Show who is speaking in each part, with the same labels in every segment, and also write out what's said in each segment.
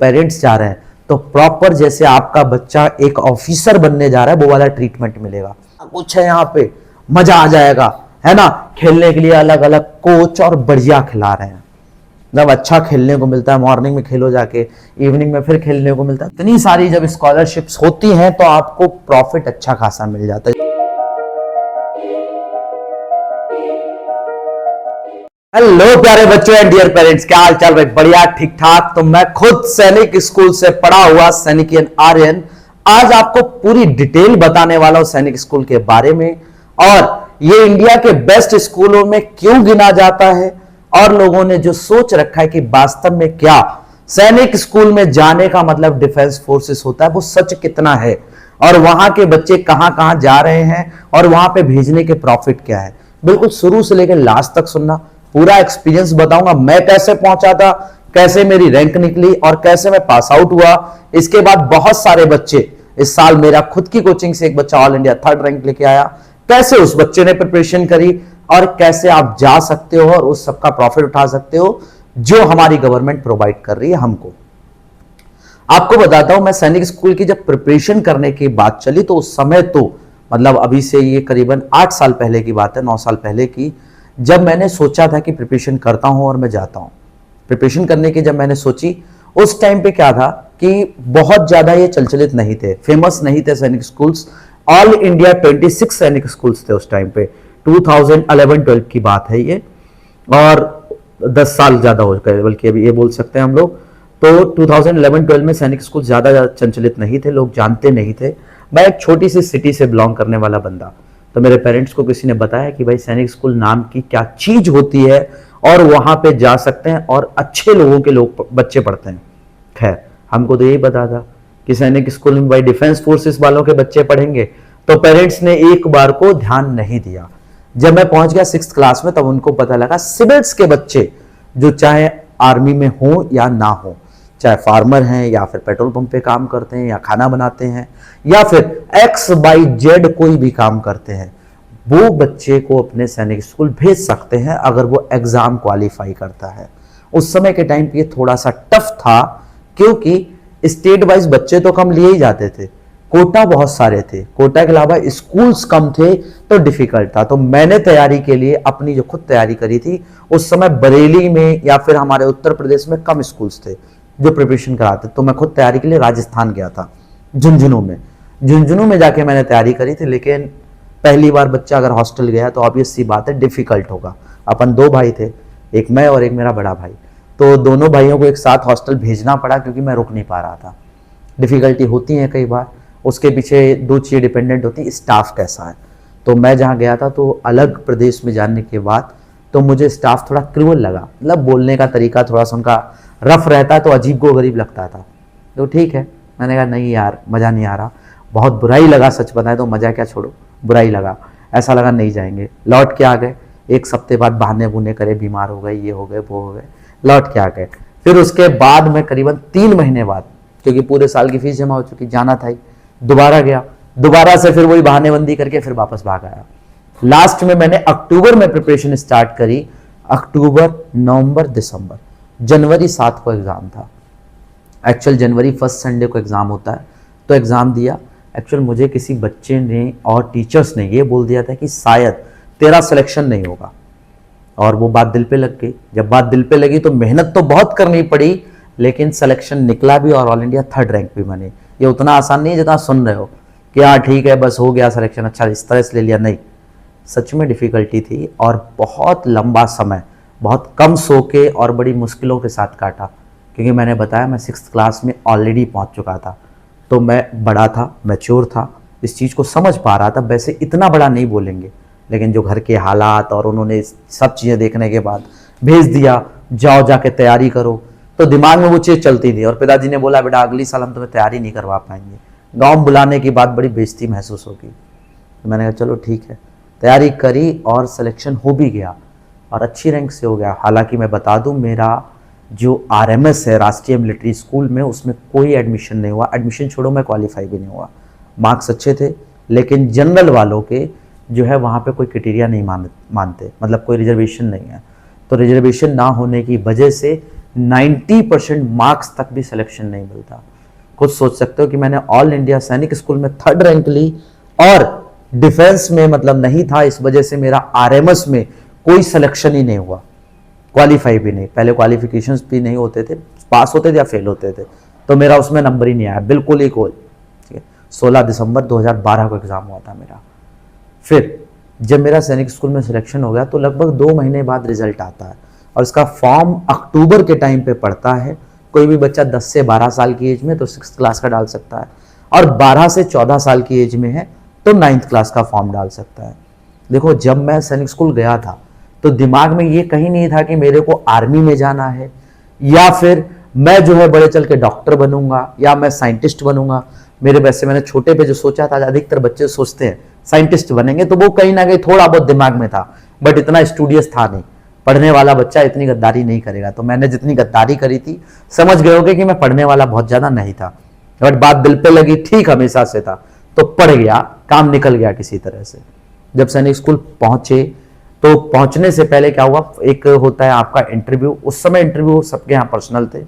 Speaker 1: Parents जा रहे हैं तो प्रॉपर जैसे आपका बच्चा एक ऑफिसर बनने जा रहा है वो वाला ट्रीटमेंट मिलेगा। कुछ है यहाँ पे, मजा आ जाएगा, है ना। खेलने के लिए अलग अलग कोच और बढ़िया खिला रहे हैं, जब अच्छा खेलने को मिलता है, मॉर्निंग में खेलो जाके, इवनिंग में फिर खेलने को मिलता है। इतनी सारी जब स्कॉलरशिप्स होती हैं तो आपको प्रॉफिट अच्छा खासा मिल जाता है। हेलो प्यारे बच्चों एंड डियर पेरेंट्स, क्या हाल चाल भाई? बढ़िया, ठीक ठाक। तो मैं खुद सैनिक स्कूल से पढ़ा हुआ सैनिकियन आर्यन आज आपको पूरी डिटेल बताने वाला हूं सैनिक स्कूल के बारे में, और ये इंडिया के बेस्ट स्कूलों में क्यों गिना जाता है, और लोगों ने जो सोच रखा है कि वास्तव में क्या सैनिक स्कूल में जाने का मतलब डिफेंस फोर्सेस होता है, वो सच कितना है, और वहां के बच्चे कहां कहां जा रहे हैं, और वहां पे भेजने के प्रॉफिट क्या है। बिल्कुल शुरू से लेकर लास्ट तक सुनना, पूरा एक्सपीरियंस बताऊंगा, मैं कैसे पहुंचा था, कैसे मेरी रैंक निकली और कैसे मैं पास आउट हुआ। इसके बाद बहुत सारे बच्चे, इस साल मेरा खुद की कोचिंग से एक बच्चा ऑल इंडिया 3rd रैंक लेके आया, कैसे उस बच्चे ने प्रिपरेशन करी और कैसे आप जा सकते हो और उस सबका प्रॉफिट उठा सकते हो जो हमारी गवर्नमेंट प्रोवाइड कर रही है हमको। आपको बताता हूं, मैं सैनिक स्कूल की जब प्रिपरेशन करने की बात चली तो उस समय तो मतलब अभी से ये करीबन 8 साल पहले की बात है, 9 साल पहले की, जब मैंने सोचा था कि प्रिपरेशन करता हूं और मैं जाता हूं। प्रिपरेशन करने की जब मैंने सोची, उस टाइम पे क्या था कि बहुत ज्यादा ये चलचलित नहीं थे, फेमस नहीं थे सैनिक स्कूल्स। ऑल इंडिया 26 सैनिक स्कूल्स थे उस टाइम पे, 2011-12 की बात है ये, और 10 साल ज्यादा हो गए बल्कि अभी ये बोल सकते हैं हम लोग। तो 2011-12 में सैनिक स्कूल ज्यादा चंचलित नहीं थे, लोग जानते नहीं थे। मैं एक छोटी सी सिटी से बिलोंग करने वाला बंदा, तो मेरे पेरेंट्स को किसी ने बताया कि भाई सैनिक स्कूल नाम की क्या चीज होती है और वहां पे जा सकते हैं और अच्छे लोगों के लोग बच्चे पढ़ते हैं। खैर, हमको तो यही पता था कि सैनिक स्कूल में भाई डिफेंस फोर्सेस वालों के बच्चे पढ़ेंगे, तो पेरेंट्स ने एक बार को ध्यान नहीं दिया। जब मैं पहुंच गया 6th क्लास में, तब उनको पता लगा सिविल्स के बच्चे जो चाहे आर्मी में हो या ना हो, चाहे फार्मर हैं या फिर पेट्रोल पंप पे काम करते हैं या खाना बनाते हैं या फिर XYZ कोई भी काम करते हैं, वो बच्चे को अपने सैनिक स्कूल भेज सकते हैं अगर वो एग्जाम क्वालिफाई करता है। उस समय के टाइम पे ये थोड़ा सा टफ था, क्योंकि स्टेट वाइज बच्चे तो कम लिए ही जाते थे, कोटा बहुत सारे थे, कोटा के अलावा स्कूल्स कम थे, तो डिफिकल्ट था। तो मैंने तैयारी के लिए अपनी जो खुद तैयारी करी थी, उस समय बरेली में या फिर हमारे उत्तर प्रदेश में कम स्कूल्स थे जो प्रिपरेशन कराते, तो मैं खुद तैयारी के लिए राजस्थान गया था, झुंझुनू में जाके मैंने तैयारी करी थी। लेकिन पहली बार बच्चा अगर हॉस्टल गया तो ऑब्वियस सी बात है डिफिकल्ट होगा। अपन 2 भाई थे, एक मैं और एक मेरा बड़ा भाई, तो दोनों भाइयों को एक साथ हॉस्टल भेजना पड़ा क्योंकि मैं रुक नहीं पा रहा था। डिफिकल्टी होती है कई बार, उसके पीछे 2 चीज़ें डिपेंडेंट होती है, स्टाफ कैसा है। तो मैं जहाँ गया था तो अलग प्रदेश में जाने के बाद तो मुझे स्टाफ थोड़ा क्रूअल लगा, मतलब बोलने का तरीका थोड़ा सा उनका रफ रहता है तो अजीब को गरीब लगता था। तो ठीक है, मैंने कहा नहीं यार मज़ा नहीं आ रहा, बहुत बुराई लगा, सच बताएं तो मज़ा क्या छोड़ो, बुराई लगा, ऐसा लगा नहीं जाएंगे। लौट के आ गए, 1 हफ्ते बाद बहाने बुने करे, बीमार हो गए, ये हो गए, वो हो गए, लौट के आ गए। फिर उसके बाद में करीबन 3 महीने बाद, क्योंकि पूरे साल की फीस जमा हो चुकी, जाना था ही, दोबारा गया, दोबारा से फिर वही बहानेबंदी करके फिर वापस भाग आया। लास्ट में मैंने अक्टूबर में प्रिपरेशन स्टार्ट करी, अक्टूबर, नवंबर, दिसंबर, जनवरी 7 को एग्जाम था। एक्चुअल जनवरी 1 संडे को एग्जाम होता है, तो एग्जाम दिया। एक्चुअल मुझे किसी बच्चे ने और टीचर्स ने ये बोल दिया था कि शायद तेरा सिलेक्शन नहीं होगा, और वो बात दिल पे लग गई। जब बात दिल पे लगी तो मेहनत तो बहुत करनी पड़ी, लेकिन सिलेक्शन निकला भी और ऑल इंडिया 3rd रैंक भी बने। ये उतना आसान नहीं है जितना सुन रहे हो कि हाँ ठीक है बस हो गया सिलेक्शन, अच्छा इस तरह से ले लिया, नहीं, सच में डिफिकल्टी थी और बहुत लंबा समय बहुत कम सो के और बड़ी मुश्किलों के साथ काटा। क्योंकि मैंने बताया मैं 6th क्लास में ऑलरेडी पहुंच चुका था, तो मैं बड़ा था, मैच्योर था, इस चीज़ को समझ पा रहा था। वैसे इतना बड़ा नहीं बोलेंगे, लेकिन जो घर के हालात और उन्होंने सब चीज़ें देखने के बाद भेज दिया, जाओ जाके तैयारी करो, तो दिमाग में वो चीज़ चलती थी। और पिताजी ने बोला बेटा अगली साल हम तुम्हें तैयारी नहीं करवा पाएंगे, गाँव बुलाने की बात बड़ी बेइज्जती महसूस होगी। तो मैंने कहा चलो ठीक है, तैयारी करी और सिलेक्शन हो भी गया और अच्छी रैंक से हो गया। हालांकि मैं बता दूं, मेरा जो RMS है राष्ट्रीय मिलिट्री स्कूल में, उसमें कोई एडमिशन नहीं हुआ, एडमिशन छोड़ो मैं क्वालिफाई भी नहीं हुआ। मार्क्स अच्छे थे, लेकिन जनरल वालों के जो है वहाँ पे कोई क्राइटेरिया नहीं मानते, मतलब कोई रिजर्वेशन नहीं है। तो रिजर्वेशन ना होने की वजह से 90% मार्क्स तक भी सिलेक्शन नहीं मिलता। खुद सोच सकते हो कि मैंने ऑल इंडिया सैनिक स्कूल में 3rd रैंक ली और डिफेंस में मतलब नहीं था, इस वजह से मेरा आरएमएस में कोई सिलेक्शन ही नहीं हुआ, क्वालिफाई भी नहीं। पहले क्वालिफिकेशंस भी नहीं होते थे, पास होते थे या फेल होते थे, तो मेरा उसमें नंबर ही नहीं आया, बिल्कुल ही कोई। ठीक है, 16 दिसंबर 2012 को एग्जाम हुआ था मेरा। फिर जब मेरा सैनिक स्कूल में सिलेक्शन हो गया तो लगभग 2 महीने बाद रिजल्ट आता है और इसका फॉर्म अक्टूबर के टाइम पे पड़ता है। कोई भी बच्चा 10 से 12 साल की एज में तो 6th क्लास का डाल सकता है, और 12 से 14 साल की एज में है तो 9th क्लास का फॉर्म डाल सकता है। देखो, जब मैं सैनिक स्कूल गया था तो दिमाग में ये कहीं नहीं था कि मेरे को आर्मी में जाना है, या फिर मैं जो है बड़े चल के डॉक्टर बनूंगा या मैं साइंटिस्ट बनूंगा। मेरे वैसे मैंने छोटे पे जो सोचा था, अधिकतर बच्चे सोचते हैं साइंटिस्ट बनेंगे, तो वो कहीं ना कहीं थोड़ा बहुत दिमाग में था, बट इतना स्टूडियस था नहीं। पढ़ने वाला बच्चा इतनी गद्दारी नहीं करेगा, तो मैंने जितनी गद्दारी करी थी समझ गए होगे कि मैं पढ़ने वाला बहुत ज्यादा नहीं था, बट बात दिल पे लगी, ठीक हमेशा से था, तो पढ़ गया, काम निकल गया किसी तरह से। जब सैनिक स्कूल पहुंचे तो पहुंचने से पहले क्या हुआ, एक होता है आपका इंटरव्यू। उस समय इंटरव्यू सबके यहाँ पर्सनल थे,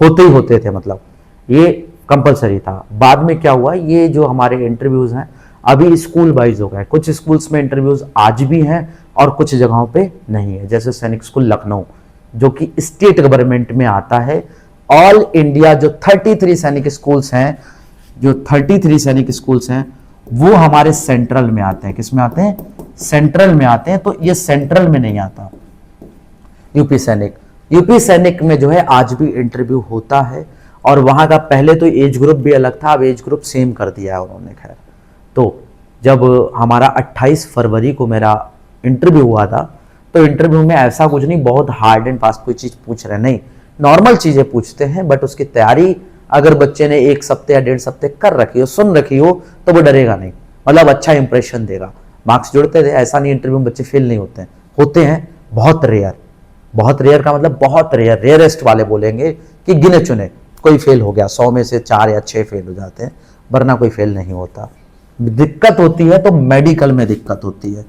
Speaker 1: होते ही होते थे, मतलब ये कंपलसरी था। बाद में क्या हुआ, ये जो हमारे इंटरव्यूज हैं अभी स्कूल वाइज हो गए। कुछ स्कूल्स में इंटरव्यूज आज भी हैं और कुछ जगहों पे नहीं है, जैसे सैनिक स्कूल लखनऊ जो कि स्टेट गवर्नमेंट में आता है। ऑल इंडिया जो 33 सैनिक स्कूल्स हैं, जो 33 सैनिक स्कूल्स हैं वो हमारे सेंट्रल में आते हैं। किस में आते हैं? सेंट्रल में आते हैं। तो ये सेंट्रल में नहीं आता यूपी सैनिक। यूपी सैनिक में जो है आज भी इंटरव्यू होता है, और वहां का पहले तो एज ग्रुप भी अलग था, अब एज ग्रुप सेम कर दिया है उन्होंने। खैर, तो जब हमारा 28 फरवरी को मेरा इंटरव्यू हुआ था, तो इंटरव्यू में ऐसा कुछ नहीं बहुत हार्ड एंड फास्ट कोई चीज पूछ रहे नहीं, नॉर्मल चीजें पूछते हैं, बट उसकी तैयारी अगर बच्चे ने 1 हफ्ते या 1.5 हफ्ते कर रखी हो, सुन रखी हो, तो वो डरेगा नहीं, मतलब अच्छा इंप्रेशन देगा। मार्क्स जुड़ते थे, ऐसा नहीं इंटरव्यू में बच्चे फेल नहीं होते हैं, होते हैं बहुत रेयर। बहुत रेयर का मतलब बहुत रेयर, रेयरेस्ट वाले बोलेंगे कि गिने चुने कोई फेल हो गया, 100 में से 4 या 6 फेल हो जाते हैं, वरना कोई फेल नहीं होता। दिक्कत होती है तो मेडिकल में दिक्कत होती है।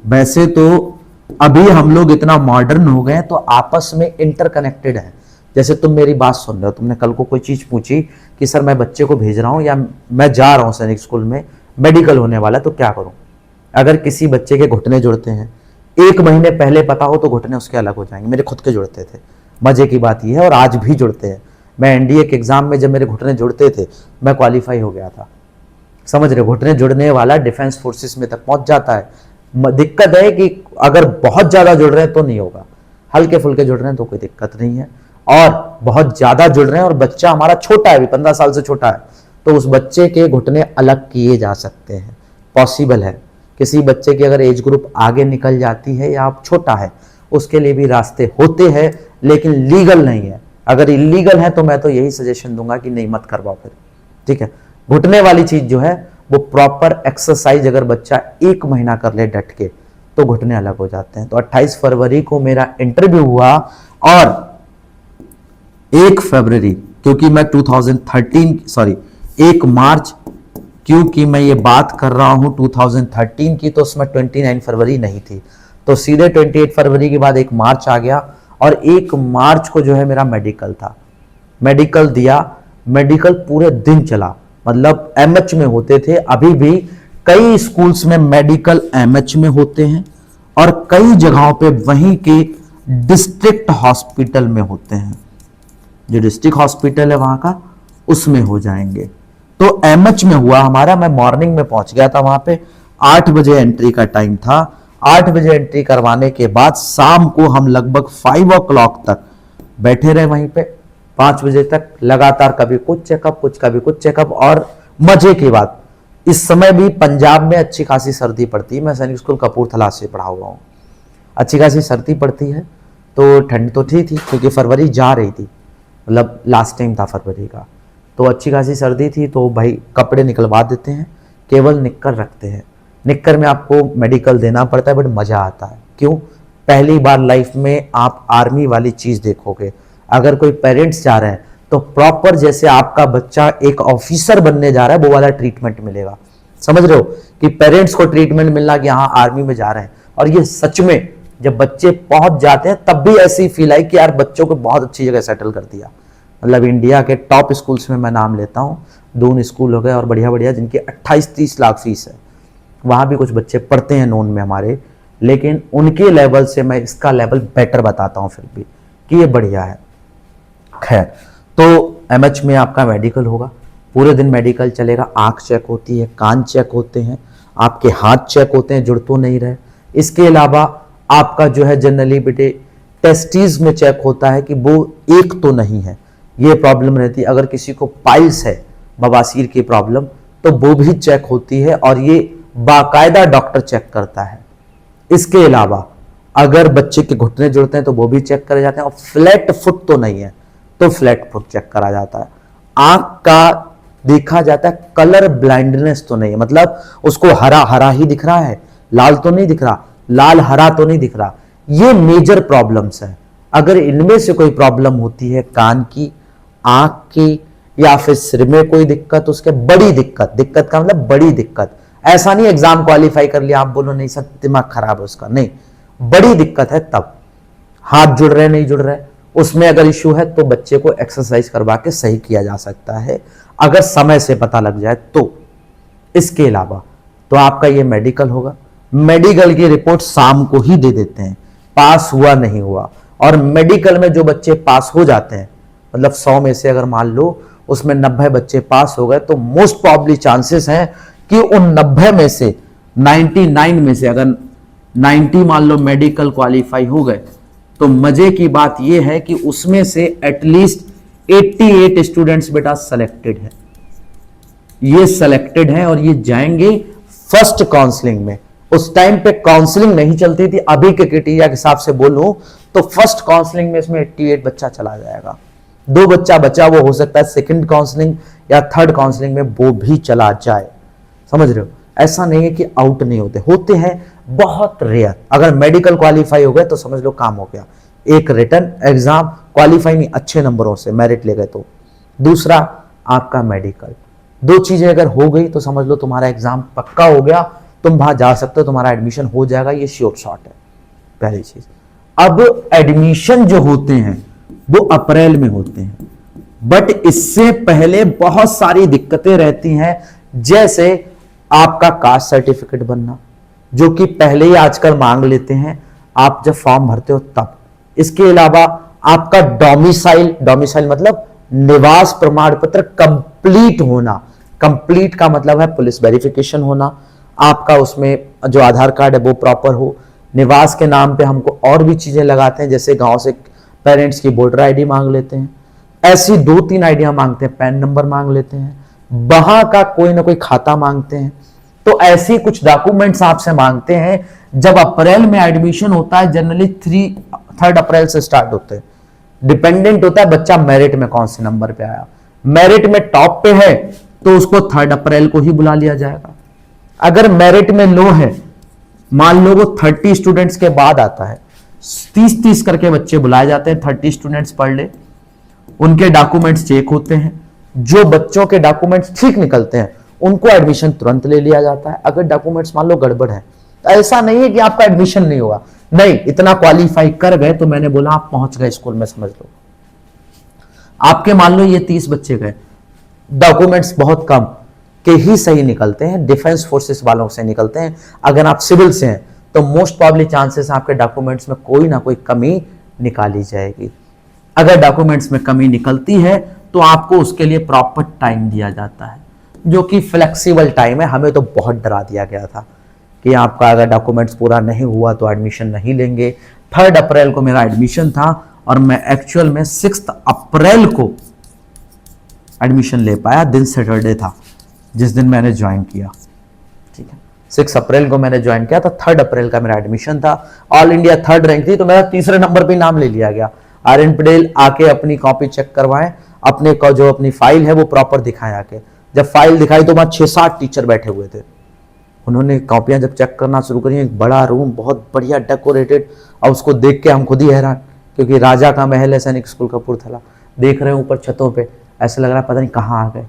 Speaker 1: वैसे तो अभी हम लोग इतना मॉडर्न हो गए तो आपस में इंटरकनेक्टेड है। जैसे तुम मेरी बात सुन रहे हो, तुमने कल को कोई चीज पूछी कि सर मैं बच्चे को भेज रहा हूं या मैं जा रहा हूं सैनिक स्कूल में, मेडिकल होने वाला है, तो क्या करूं? अगर किसी बच्चे के घुटने जुड़ते हैं, 1 महीने पहले पता हो तो घुटने उसके अलग हो जाएंगे। मेरे खुद के जुड़ते थे, मजे की बात यह है, और आज भी जुड़ते हैं। मैं एनडीए के एग्जाम में जब मेरे घुटने जुड़ते थे, मैं क्वालिफाई हो गया था। समझ रहे, घुटने जुड़ने वाला डिफेंस फोर्सेस में तक पहुंच जाता है। दिक्कत है कि अगर बहुत ज्यादा जुड़ रहे हैं तो नहीं होगा, हल्के फुल्के जुड़ रहे हैं तो कोई दिक्कत नहीं है, और बहुत ज्यादा जुड़ रहे हैं और बच्चा हमारा छोटा है, अभी 15 साल से छोटा है, तो उस बच्चे के घुटने अलग किए जा सकते हैं, पॉसिबल है। किसी बच्चे की अगर एज ग्रुप आगे निकल जाती है या आप छोटा है, उसके लिए भी रास्ते होते हैं, लेकिन लीगल नहीं है। अगर इलीगल है तो मैं तो यही सजेशन दूंगा कि नहीं, मत करवाओ फिर। ठीक है, घुटने वाली चीज जो है वो प्रॉपर एक्सरसाइज अगर बच्चा 1 महीना कर ले डट के, तो घुटने अलग हो जाते हैं। तो 28 फरवरी को मेरा इंटरव्यू हुआ, और 1 फरवरी, क्योंकि मैं 1 मार्च, क्योंकि मैं ये बात कर रहा हूं 2013 की, तो उसमें 29 फरवरी नहीं थी, तो सीधे 28 फरवरी के बाद 1 मार्च आ गया, और 1 मार्च को जो है मेरा मेडिकल था। मेडिकल दिया, मेडिकल पूरे दिन चला, मतलब एमएच में होते थे। अभी भी कई स्कूल्स में मेडिकल एमएच में होते हैं, और कई जगहों पे वहीं के डिस्ट्रिक्ट हॉस्पिटल में होते हैं। जो डिस्ट्रिक्ट हॉस्पिटल है वहां का, उसमें हो जाएंगे। तो एमएच में हुआ हमारा, मैं मॉर्निंग में पहुंच गया था वहां पे, 8 बजे एंट्री का टाइम था। 8 बजे एंट्री करवाने के बाद शाम को हम लगभग 5 o'clock तक बैठे रहे वहीं पे, 5 बजे तक लगातार, कभी कुछ चेकअप, कभी कुछ चेकअप। और मजे की बात, इस समय भी पंजाब में अच्छी खासी सर्दी पड़ती है। मैं सैनिक स्कूल कपूरथला से पढ़ा हुआ हूँ, अच्छी खासी सर्दी पड़ती है, तो ठंड तो थी क्योंकि फरवरी जा रही थी, मतलब लास्ट टाइम था फरवरी का, तो अच्छी खासी सर्दी थी। तो भाई कपड़े निकलवा देते हैं, केवल निक्कर रखते हैं। निक्कर में आपको मेडिकल देना पड़ता है, बट मजा आता है। क्यों? पहली बार लाइफ में आप आर्मी वाली चीज देखोगे। अगर कोई पेरेंट्स जा रहे हैं तो प्रॉपर जैसे आपका बच्चा एक ऑफिसर बनने जा रहा है, वो वाला ट्रीटमेंट मिलेगा। समझ रहे हो कि पेरेंट्स को ट्रीटमेंट मिलना कि हाँ आर्मी में जा रहे हैं, और ये सच में जब बच्चे पहुंच जाते हैं तब भी ऐसी फील आई कि यार बच्चों को बहुत अच्छी जगह सेटल कर दिया। मतलब इंडिया के टॉप स्कूल्स में मैं नाम लेता हूँ, दून स्कूल हो गए और बढ़िया बढ़िया, जिनकी 28-30 लाख फीस है। वहाँ भी कुछ बच्चे पढ़ते हैं नोन में हमारे, लेकिन उनके लेवल से मैं इसका लेवल बेटर बताता हूँ फिर भी कि ये बढ़िया है। खैर, तो एमएच में आपका मेडिकल होगा, पूरे दिन मेडिकल चलेगा। आंख चेक होती है, कान चेक होते हैं, आपके हाथ चेक होते हैं जुड़ तो नहीं रहे। इसके अलावा आपका जो है जनरली बेटे टेस्टीज में चेक होता है कि वो एक तो नहीं है, ये प्रॉब्लम रहती है। अगर किसी को पाइल्स है, बवासीर की प्रॉब्लम, तो वो भी चेक होती है और ये बाकायदा डॉक्टर चेक करता है। इसके अलावा अगर बच्चे के घुटने जुड़ते हैं तो वो भी चेक करे जाते हैं, और फ्लैट फुट तो नहीं है तो फ्लैट फुट चेक करा जाता है। आंख का देखा जाता है, कलर ब्लाइंडनेस तो नहीं है, मतलब उसको हरा हरा ही दिख रहा है, लाल तो नहीं दिख रहा, लाल हरा तो नहीं दिख रहा। ये मेजर प्रॉब्लम्स है। अगर इनमें से कोई प्रॉब्लम होती है, कान की, आंख की, या फिर सिर में कोई दिक्कत, उसके बड़ी दिक्कत, दिक्कत का मतलब बड़ी दिक्कत, ऐसा नहीं एग्जाम क्वालिफाई कर लिया आप बोलो नहीं सर दिमाग खराब है उसका, नहीं, बड़ी दिक्कत है तब हाथ जुड़ रहे नहीं जुड़ रहे, उसमें अगर इश्यू है तो बच्चे को एक्सरसाइज करवा के सही किया जा सकता है, अगर समय से पता लग जाए तो। इसके अलावा तो आपका ये मेडिकल होगा। मेडिकल की रिपोर्ट शाम को ही दे देते हैं, पास हुआ नहीं हुआ। और मेडिकल में जो बच्चे पास हो जाते हैं, मतलब 100 में से अगर मान लो उसमें 90 बच्चे पास हो गए, तो मोस्ट प्रॉब्ली चांसेस हैं कि उन 90 में से 99 में से अगर 90 मान लो मेडिकल क्वालिफाई हो गए, तो मजे की बात यह है कि उसमें से एटलीस्ट 88 स्टूडेंट्स बेटा सेलेक्टेड है। ये सेलेक्टेड है और ये जाएंगे फर्स्ट काउंसलिंग में। उस टाइम पे काउंसलिंग नहीं चलती थी, अभी के क्राइटेरिया के हिसाब से बोलूं तो फर्स्ट काउंसलिंग में इसमें 88 बच्चा चला जाएगा। 2 बच्चा बचा, वो हो सकता है सेकंड काउंसलिंग या थर्ड काउंसलिंग में वो भी चला जाए। समझ रहे हो? ऐसा नहीं है कि आउट नहीं होते, होते हैं बहुत रेयर। अगर मेडिकल क्वालिफाई हो गए तो समझ लो काम हो गया। एक रिटन एग्जाम क्वालिफाई नहीं, अच्छे नंबरों से मेरिट ले गए तो। दूसरा आपका मेडिकल, 2 चीजें अगर हो गई तो समझ लो तुम्हारा एग्जाम पक्का हो गया, तुम वहां जा सकते हो, तुम्हारा एडमिशन हो जाएगा, ये श्योर शॉट है पहली चीज। अब एडमिशन जो होते हैं वो अप्रैल में होते हैं, बट इससे पहले बहुत सारी दिक्कतें रहती हैं, जैसे आपका कास्ट सर्टिफिकेट बनना, जो कि पहले ही आजकल मांग लेते हैं आप जब फॉर्म भरते हो तब। इसके अलावा आपका डोमिसाइल मतलब निवास प्रमाण पत्र कंप्लीट होना। कंप्लीट का मतलब है पुलिस वेरिफिकेशन होना, आपका उसमें जो आधार कार्ड है वो प्रॉपर हो। निवास के नाम पे हमको और भी चीजें लगाते हैं, जैसे गांव से पेरेंट्स की वोटर आईडी मांग लेते हैं, ऐसी 2-3 आईडियां मांगते हैं, पैन नंबर मांग लेते हैं, वहां का कोई ना कोई खाता मांगते हैं। तो ऐसी कुछ डॉक्यूमेंट्स आपसे मांगते हैं। जब अप्रैल में एडमिशन होता है, जनरली 3 अप्रैल से स्टार्ट होते हैं, डिपेंडेंट होता है बच्चा मेरिट में कौन से नंबर पे आया। मेरिट में टॉप पे है तो उसको 3 अप्रैल को ही बुला लिया जाएगा। अगर मेरिट में लो है, मान लो वो 30 स्टूडेंट्स के बाद आता है, 30-30 करके बच्चे बुलाए जाते हैं, 30 स्टूडेंट्स पर डे। उनके डॉक्यूमेंट्स चेक होते हैं, जो बच्चों के डॉक्यूमेंट्स ठीक निकलते हैं उनको एडमिशन तुरंत ले लिया जाता है। अगर डॉक्यूमेंट्स मान लो गड़बड़ है तो ऐसा नहीं है कि आपका एडमिशन नहीं होगा, नहीं, इतना क्वालिफाई कर गए तो मैंने बोला आप पहुंच गए स्कूल में, समझ लो। आपके मान लो ये 30 बच्चे गए, डॉक्यूमेंट्स बहुत कम के ही सही निकलते हैं, डिफेंस फोर्सेस वालों से निकलते हैं। अगर आप सिविल से हैं तो मोस्ट प्रॉब्ली चांसेस आपके डॉक्यूमेंट्स में कोई ना कोई कमी निकाली जाएगी। अगर डॉक्यूमेंट्स में कमी निकलती है तो आपको उसके लिए प्रॉपर टाइम दिया जाता है, जो कि फ्लेक्सिबल टाइम है। हमें तो बहुत डरा दिया गया था कि आपका अगर डॉक्यूमेंट्स पूरा नहीं हुआ तो एडमिशन नहीं लेंगे। 3 अप्रैल को मेरा एडमिशन था और मैं एक्चुअल में 6 अप्रैल को एडमिशन ले पाया। दिन सैटरडे था जिस दिन मैंने ज्वाइन किया, ठीक है। 6 अप्रैल को मैंने ज्वाइन किया, तो 3 अप्रैल का मेरा एडमिशन था। ऑल इंडिया 3rd रैंक थी, तो मेरा 3रे नंबर पे नाम ले लिया गया। RN पटेल आके अपनी कॉपी चेक करवाएं, अपने को जो अपनी फाइल है वो प्रॉपर दिखाएं आके। जब फाइल दिखाई तो वहां 6-7 टीचर बैठे हुए थे। उन्होंने कॉपियां जब चेक करना शुरू करी, एक बड़ा रूम बहुत बढ़िया डेकोरेटेड, और उसको देख के हम खुद ही हैरान, क्योंकि राजा का महल है सैनिक स्कूल कपूरथला, देख रहे हैं ऊपर छतों पे, ऐसा लग रहा पता नहीं कहाँ आ गए।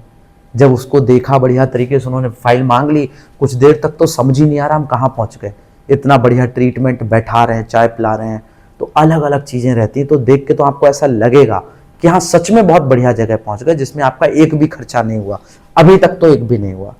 Speaker 1: जब उसको देखा बढ़िया तरीके से, उन्होंने फाइल मांग ली, कुछ देर तक तो समझ ही नहीं आ रहा हम कहाँ पहुंच गए, इतना बढ़िया ट्रीटमेंट, बैठा रहे हैं, चाय पिला रहे हैं, तो अलग अलग चीजें रहती हैं। तो देख के तो आपको ऐसा लगेगा कि हाँ सच में बहुत बढ़िया जगह पहुंच गए, जिसमें आपका एक भी खर्चा नहीं हुआ, अभी तक तो एक भी नहीं हुआ।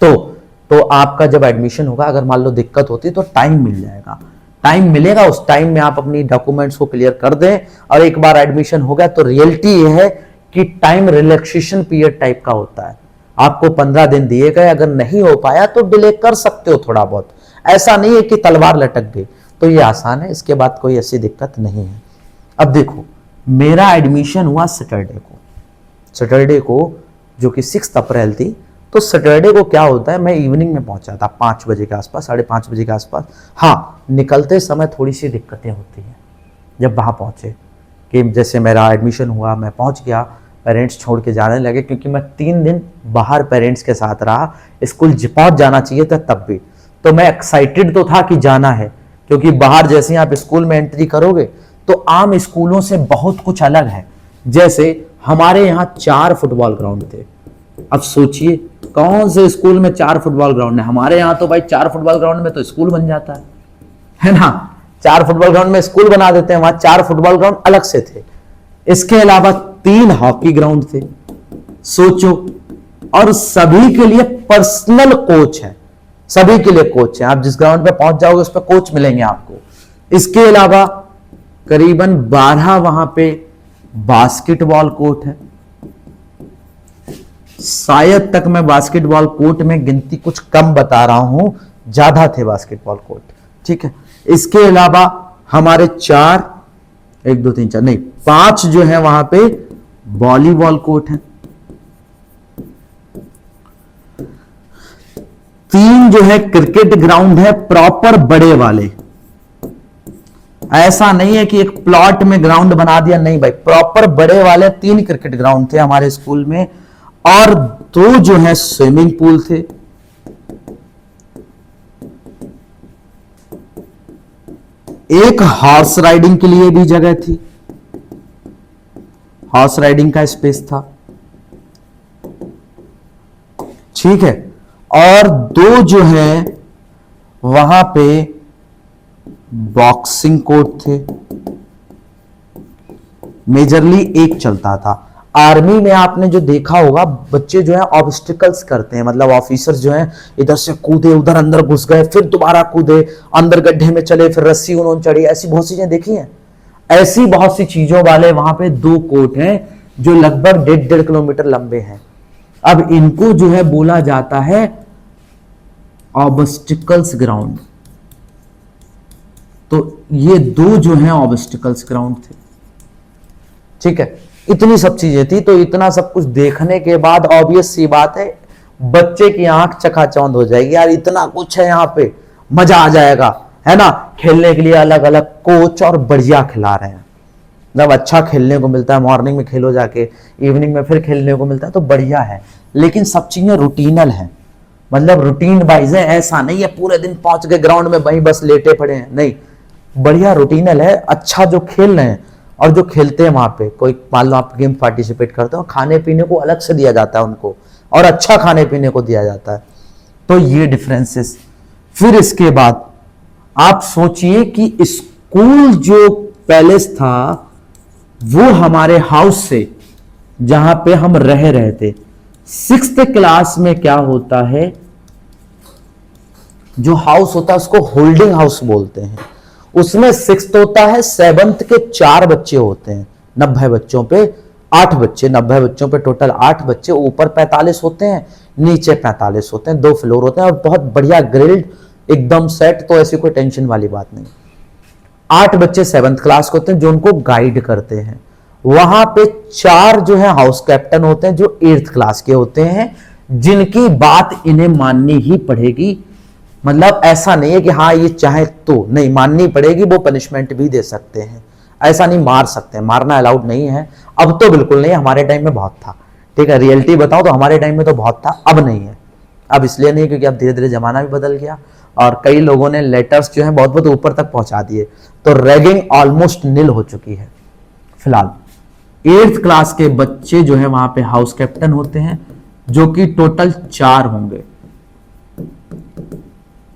Speaker 1: तो आपका जब एडमिशन होगा, अगर मान लो दिक्कत होती तो टाइम मिल जाएगा, टाइम मिलेगा, उस टाइम में आप अपनी डॉक्यूमेंट्स को क्लियर कर दें। और एक बार एडमिशन हो गया तो रियलिटी ये है कि टाइम रिलैक्सेशन पीरियड टाइप का होता है। आपको 15 दिन दिए गए, अगर नहीं हो पाया तो डिले कर सकते हो थोड़ा बहुत, ऐसा नहीं है कि तलवार लटक गई। तो ये आसान है, इसके बाद कोई ऐसी दिक्कत नहीं है। अब देखो, मेरा एडमिशन हुआ सैटरडे को जो कि 6 अप्रैल थी। तो सैटरडे को क्या होता है, मैं इवनिंग में पहुंचा था 5 बजे के आसपास, 5:30 बजे के आसपास। हाँ, निकलते समय थोड़ी सी दिक्कतें होती हैं जब वहां पहुंचे, कि जैसे मेरा एडमिशन हुआ, मैं पहुंच गया, पेरेंट्स छोड़ के जाने लगे, क्योंकि मैं 3 दिन बाहर पेरेंट्स के साथ रहा, स्कूल पहुंच जाना चाहिए था तब भी। तो मैं एक्साइटेड तो था कि जाना है, क्योंकि बाहर जैसे ही आप स्कूल में एंट्री करोगे तो आम स्कूलों से बहुत कुछ अलग है। जैसे हमारे यहाँ 4 फुटबॉल ग्राउंड थे। अब सोचिए कौन से स्कूल में 4 फुटबॉल ग्राउंड है। हमारे यहाँ तो भाई 4 फुटबॉल ग्राउंड में तो स्कूल बन जाता है ना। 4 फुटबॉल ग्राउंड में स्कूल बना देते हैं, वहां 4 फुटबॉल ग्राउंड अलग से थे। इसके अलावा 3 हॉकी ग्राउंड थे, सोचो। और सभी के लिए पर्सनल कोच है, सभी के लिए कोच है। आप जिस ग्राउंड पे पहुंच जाओगे उस पर कोच मिलेंगे आपको। इसके अलावा करीबन 12 वहां पे बास्केटबॉल कोर्ट है। शायद तक मैं बास्केटबॉल कोर्ट में गिनती कुछ कम बता रहा हूं, ज्यादा थे बास्केटबॉल कोर्ट, ठीक है। इसके अलावा हमारे 4, 1 2 3 4 नहीं 5 जो है वहां पे वॉलीबॉल कोर्ट है। 3 जो है क्रिकेट ग्राउंड है, प्रॉपर बड़े वाले। ऐसा नहीं है कि एक प्लॉट में ग्राउंड बना दिया, नहीं भाई, प्रॉपर बड़े वाले 3 क्रिकेट ग्राउंड थे हमारे स्कूल में। और 2 जो है स्विमिंग पूल थे। एक हॉर्स राइडिंग के लिए भी जगह थी, हॉर्स राइडिंग का स्पेस था, ठीक है। और 2 जो है वहां पे बॉक्सिंग कोर्ट थे। मेजरली एक चलता था। आर्मी में आपने जो देखा होगा, बच्चे जो है ऑब्स्टिकल्स करते हैं, मतलब ऑफिसर्स जो है इधर से कूदे, उधर अंदर घुस गए, फिर दोबारा कूदे, अंदर गड्ढे में चले, फिर रस्सी उन्होंने चढ़ी, ऐसी बहुत सी चीजें देखी हैं। ऐसी बहुत सी चीजों वाले वहां पे 2 कोर्ट हैं जो लगभग 1.5 किलोमीटर लंबे हैं। अब इनको जो है बोला जाता है ऑब्स्टिकल्स ग्राउंड। तो ये 2 जो है ऑब्स्टिकल्स ग्राउंड थे, ठीक है। इतनी सब चीजें थी। तो इतना सब कुछ देखने के बाद ऑब्वियस सी बात है, बच्चे की आंख चकाचौंध हो जाएगी, यार इतना कुछ है यहाँ पे, मजा आ जाएगा, है ना। खेलने के लिए अलग अलग कोच और बढ़िया खिला रहे हैं, जब अच्छा खेलने को मिलता है, मॉर्निंग में खेलो जाके, इवनिंग में फिर खेलने को मिलता है, तो बढ़िया है। लेकिन सब चीजें रूटीनल है, मतलब रूटीन वाइज है। ऐसा नहीं है पूरे दिन पहुंच गए ग्राउंड में वहीं बस लेटे पड़े हैं, नहीं, बढ़िया रूटीनल है। अच्छा जो खेल रहे हैं और जो खेलते हैं वहां पे, कोई मान लो आप गेम पार्टिसिपेट करते हो, खाने पीने को अलग से दिया जाता है उनको, और अच्छा खाने पीने को दिया जाता है। तो ये डिफरेंसेस। फिर इसके बाद आप सोचिए कि स्कूल जो पैलेस था वो हमारे हाउस से, जहां पे हम रह रहे थे, 6th क्लास में क्या होता है, जो हाउस होता है उसको होल्डिंग हाउस बोलते हैं। उसमें 6th होता है, 7th के 4 बच्चे होते हैं, 90 बच्चों पे 8 बच्चे, 90 बच्चों पे टोटल 8 बच्चे, ऊपर 45 होते हैं, नीचे 45 होते हैं, 2 फ्लोर होते हैं, और बहुत बढ़िया ग्रिल्ड एकदम सेट, तो ऐसी कोई टेंशन वाली बात नहीं। 8 बच्चे 7th क्लास के होते हैं जो उनको गाइड करते हैं। वहां पे 4 जो है हाउस कैप्टन होते हैं जो 8th क्लास के होते हैं, जिनकी बात इन्हें माननी ही पड़ेगी। मतलब ऐसा नहीं है कि हाँ ये चाहे तो नहीं, माननी पड़ेगी, वो पनिशमेंट भी दे सकते हैं, ऐसा नहीं मार सकते हैं, मारना अलाउड नहीं है। अब तो बिल्कुल नहीं, हमारे टाइम में बहुत था, ठीक है। रियलिटी बताओ तो हमारे टाइम में तो बहुत था, अब नहीं है। अब इसलिए नहीं क्योंकि अब धीरे धीरे जमाना भी बदल गया, और कई लोगों ने लेटर्स जो है बहुत बहुत ऊपर तक पहुंचा दिए, तो रैगिंग ऑलमोस्ट नील हो चुकी है फिलहाल। 8th क्लास के बच्चे जो है वहां पे हाउस कैप्टन होते हैं, जो कि टोटल 4 होंगे।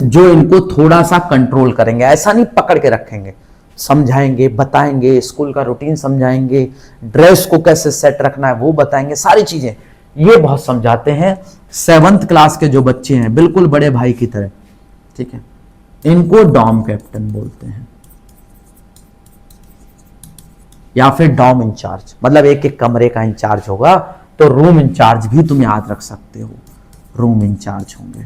Speaker 1: जो इनको थोड़ा सा कंट्रोल करेंगे, ऐसा नहीं पकड़ के रखेंगे, समझाएंगे, बताएंगे, स्कूल का रूटीन समझाएंगे, ड्रेस को कैसे सेट रखना है वो बताएंगे, सारी चीजें ये बहुत समझाते हैं। 7th क्लास के जो बच्चे हैं बिल्कुल बड़े भाई की तरह, ठीक है, इनको डॉम कैप्टन बोलते हैं या फिर डॉम इंचार्ज, मतलब एक एक कमरे का इंचार्ज होगा, तो रूम इंचार्ज भी तुम याद रख सकते हो, रूम इंचार्ज होंगे।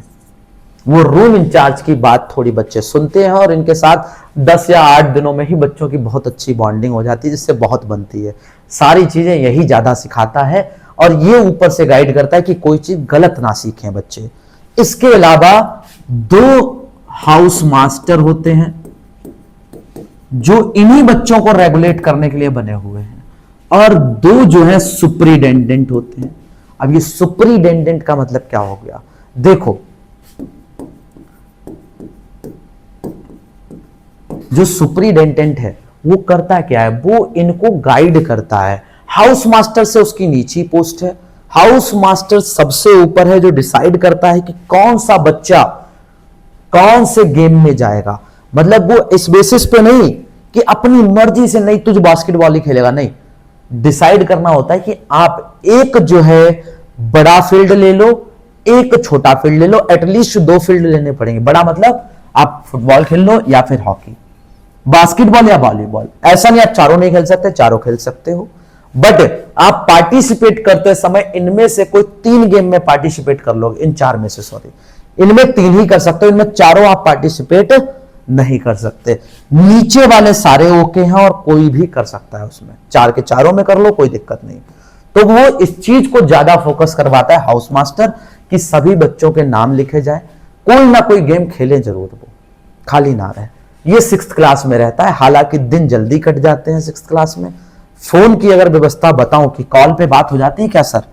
Speaker 1: वो रूम इंचार्ज की बात थोड़ी बच्चे सुनते हैं और इनके साथ 10 या 8 दिनों में ही बच्चों की बहुत अच्छी बॉन्डिंग हो जाती है, जिससे बहुत बनती है। सारी चीजें यही ज्यादा सिखाता है और ये ऊपर से गाइड करता है कि कोई चीज गलत ना सीखें बच्चे। इसके अलावा 2 हाउस मास्टर होते हैं जो इन्हीं बच्चों को रेगुलेट करने के लिए बने हुए हैं, और 2 जो है सुपरिटेंडेंट होते हैं। अब ये सुपरिटेंडेंट का मतलब क्या हो गया, देखो जो सुपरिटेंडेंट है वो करता क्या है, वो इनको गाइड करता है। हाउस मास्टर से उसकी नीची पोस्ट है, हाउस मास्टर सबसे ऊपर है जो डिसाइड करता है कि कौन सा बच्चा कौन से गेम में जाएगा। मतलब वो इस बेसिस पे नहीं कि अपनी मर्जी से नहीं तुझ बास्केटबॉल ही खेलेगा, नहीं, डिसाइड करना होता है कि आप एक जो है बड़ा फील्ड ले लो, एक छोटा फील्ड ले लो, एटलीस्ट 2 फील्ड लेने पड़ेंगे। बड़ा मतलब आप फुटबॉल खेल लो या फिर हॉकी, बास्केटबॉल या वॉलीबॉल, ऐसा नहीं आप चारों नहीं खेल सकते, चारों खेल सकते हो, बट आप पार्टिसिपेट करते समय इनमें से कोई 3 गेम में पार्टिसिपेट कर लोगे, इन 4 में से, सॉरी, इनमें 3 ही कर सकते हो, इनमें चारों आप पार्टिसिपेट नहीं कर सकते। नीचे वाले सारे ओके हैं और कोई भी कर सकता है उसमें, 4 के चारों में कर लो, कोई दिक्कत नहीं। तो वो इस चीज को ज्यादा फोकस करवाता है हाउस मास्टर कि सभी बच्चों के नाम लिखे जाए, कोई ना कोई गेम खेले जरूर, वो खाली ना रहे। ये 6th क्लास में रहता है, हालांकि दिन जल्दी कट जाते हैं 6th क्लास में। फोन की अगर व्यवस्था बताऊं कि कॉल पे बात हो जाती है क्या सर,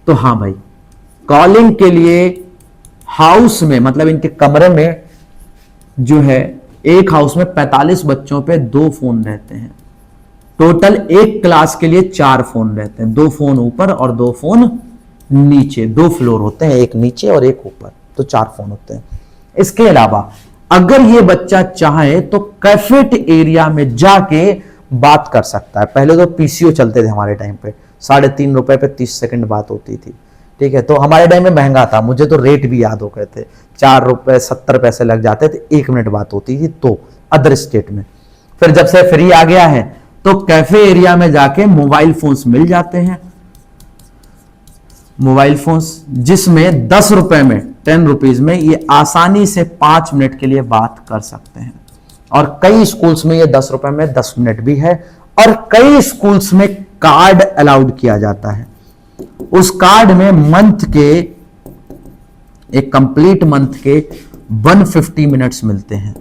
Speaker 1: तो हाँ भाई, कॉलिंग के लिए हाउस में, मतलब इनके कमरे में जो है, एक हाउस में 45 बच्चों पे 2 फोन रहते हैं। टोटल एक क्लास के लिए 4 फोन रहते हैं, 2 फोन ऊपर और 2 फोन नीचे, 2 फ्लोर होते हैं, एक नीचे और एक ऊपर, तो 4 फोन होते हैं। इसके अलावा अगर ये बच्चा चाहे तो कैफेट एरिया में जाके बात कर सकता है। पहले तो पीसीओ चलते थे हमारे टाइम पे, 3.5 रुपए पे 30 सेकंड बात होती थी, ठीक है, तो हमारे टाइम में महंगा था, मुझे तो रेट भी याद हो गए थे, 4 रुपए 70 पैसे लग जाते थे, 1 मिनट बात होती थी, तो अदर स्टेट में। फिर जब से फ्री आ गया है तो कैफे एरिया में जाके मोबाइल फोन्स मिल जाते हैं, मोबाइल फोन्स, जिसमें 10 रुपए में, 10 रुपीज में ये आसानी से 5 मिनट के लिए बात कर सकते हैं। और कई स्कूल्स में ये 10 रुपए में 10 मिनट भी है, और कई स्कूल्स में कार्ड अलाउड किया जाता है। उस कार्ड में मंथ के, एक कंप्लीट मंथ के 150 मिनट्स मिलते हैं,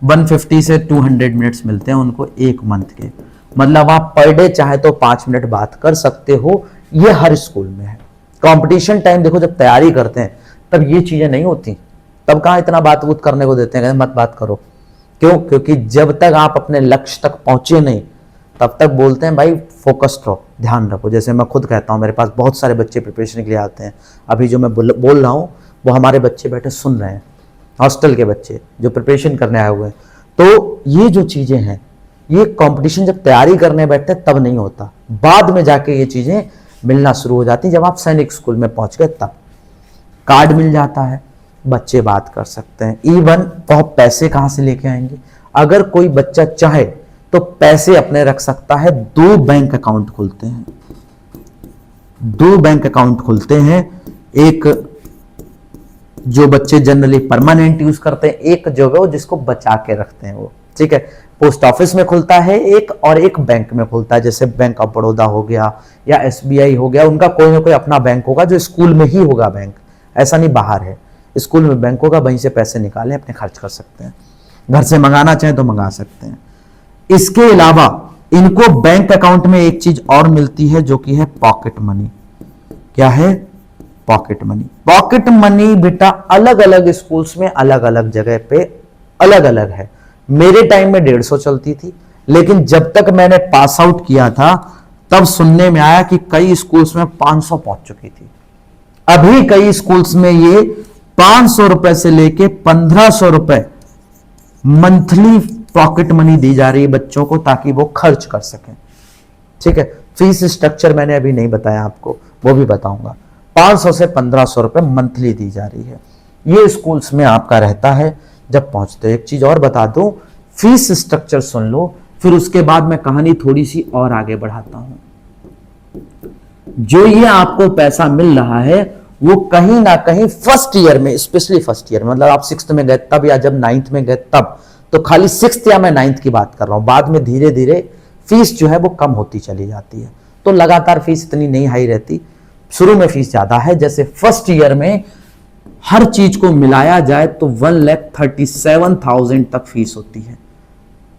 Speaker 1: 150 से 200 मिनट्स मिलते हैं उनको एक मंथ के। मतलब आप पर डे चाहे तो 5 मिनट बात कर सकते हो, ये हर स्कूल में है। कंपटीशन टाइम देखो, जब तैयारी करते हैं तब ये चीजें नहीं होती, तब कहां इतना बात वूत करने को देते हैं, मत बात करो। क्यों? क्योंकि जब तक आप अपने लक्ष्य तक पहुंचे नहीं तब तक बोलते हैं भाई फोकस्ड रहो, ध्यान रखो। जैसे मैं खुद कहता हूं, मेरे पास बहुत सारे बच्चे प्रिपरेशन के लिए आते हैं, अभी जो मैं बोल रहा हूं वो हमारे बच्चे बैठे सुन रहे हैं, हॉस्टल के बच्चे जो प्रिपरेशन करने आए हुए हैं। तो ये जो चीजें हैं, ये कंपटीशन जब तैयारी करने बैठते हैं तब नहीं होता, बाद में जाके ये चीजें मिलना शुरू हो जाती। जब आप सैनिक स्कूल में पहुंच गए तब कार्ड मिल जाता है, बच्चे बात कर सकते हैं। इवन बहुत पैसे कहां से लेके आएंगे, अगर कोई बच्चा चाहे तो पैसे अपने रख सकता है। 2 बैंक अकाउंट खुलते हैं, 2 बैंक अकाउंट खुलते हैं, एक जो बच्चे जनरली परमानेंट यूज करते हैं, एक जो है वो जिसको बचा के रखते हैं वो, ठीक है। पोस्ट ऑफिस में खुलता है एक, और एक बैंक में खुलता है, जैसे बैंक ऑफ बड़ौदा हो गया या एसबीआई हो गया, उनका कोई ना कोई अपना बैंक होगा जो स्कूल में ही होगा बैंक, ऐसा नहीं बाहर है, स्कूल में बैंक होगा, वहीं से पैसे निकालें अपने खर्च कर सकते हैं, घर से मंगाना चाहें तो मंगा सकते हैं। इसके अलावा इनको बैंक अकाउंट में एक चीज और मिलती है जो कि है पॉकेट मनी। क्या है? Pocket money. पॉकेट मनी बेटा अलग अलग स्कूल्स में अलग अलग जगह पे अलग अलग है। मेरे टाइम में 150 चलती थी, लेकिन जब तक मैंने पास आउट किया था तब सुनने में आया कि कई स्कूल्स में 500 पहुंच चुकी थी। अभी कई स्कूल्स में ये 500 रुपए से लेके 1500 रुपए मंथली पॉकेट मनी दी जा रही है बच्चों को, ताकि वो खर्च कर सकें। ठीक है, फीस स्ट्रक्चर मैंने अभी नहीं बताया आपको, वो भी बताऊंगा। 500 से 1500 रुपए मंथली दी जा रही है, ये स्कूल्स में आपका रहता है जब पहुंचते हो। एक चीज और बता दूं, फीस स्ट्रक्चर सुन लो, फिर उसके बाद मैं कहानी थोड़ी सी और आगे बढ़ाता हूं। जो ये आपको पैसा मिल रहा है वो कहीं ना कहीं फर्स्ट ईयर में, स्पेशली फर्स्ट ईयर, मतलब आप 6th में गए तब, या जब 9th में गए तब, तो खाली 6th या मैं 9th की बात कर रहा हूं, बाद में धीरे धीरे फीस जो है वो कम होती चली जाती है। तो लगातार फीस इतनी नहीं हाई रहती, शुरू में फीस ज्यादा है। जैसे फर्स्ट ईयर में हर चीज को मिलाया जाए तो 1,37,000 तक फीस होती है।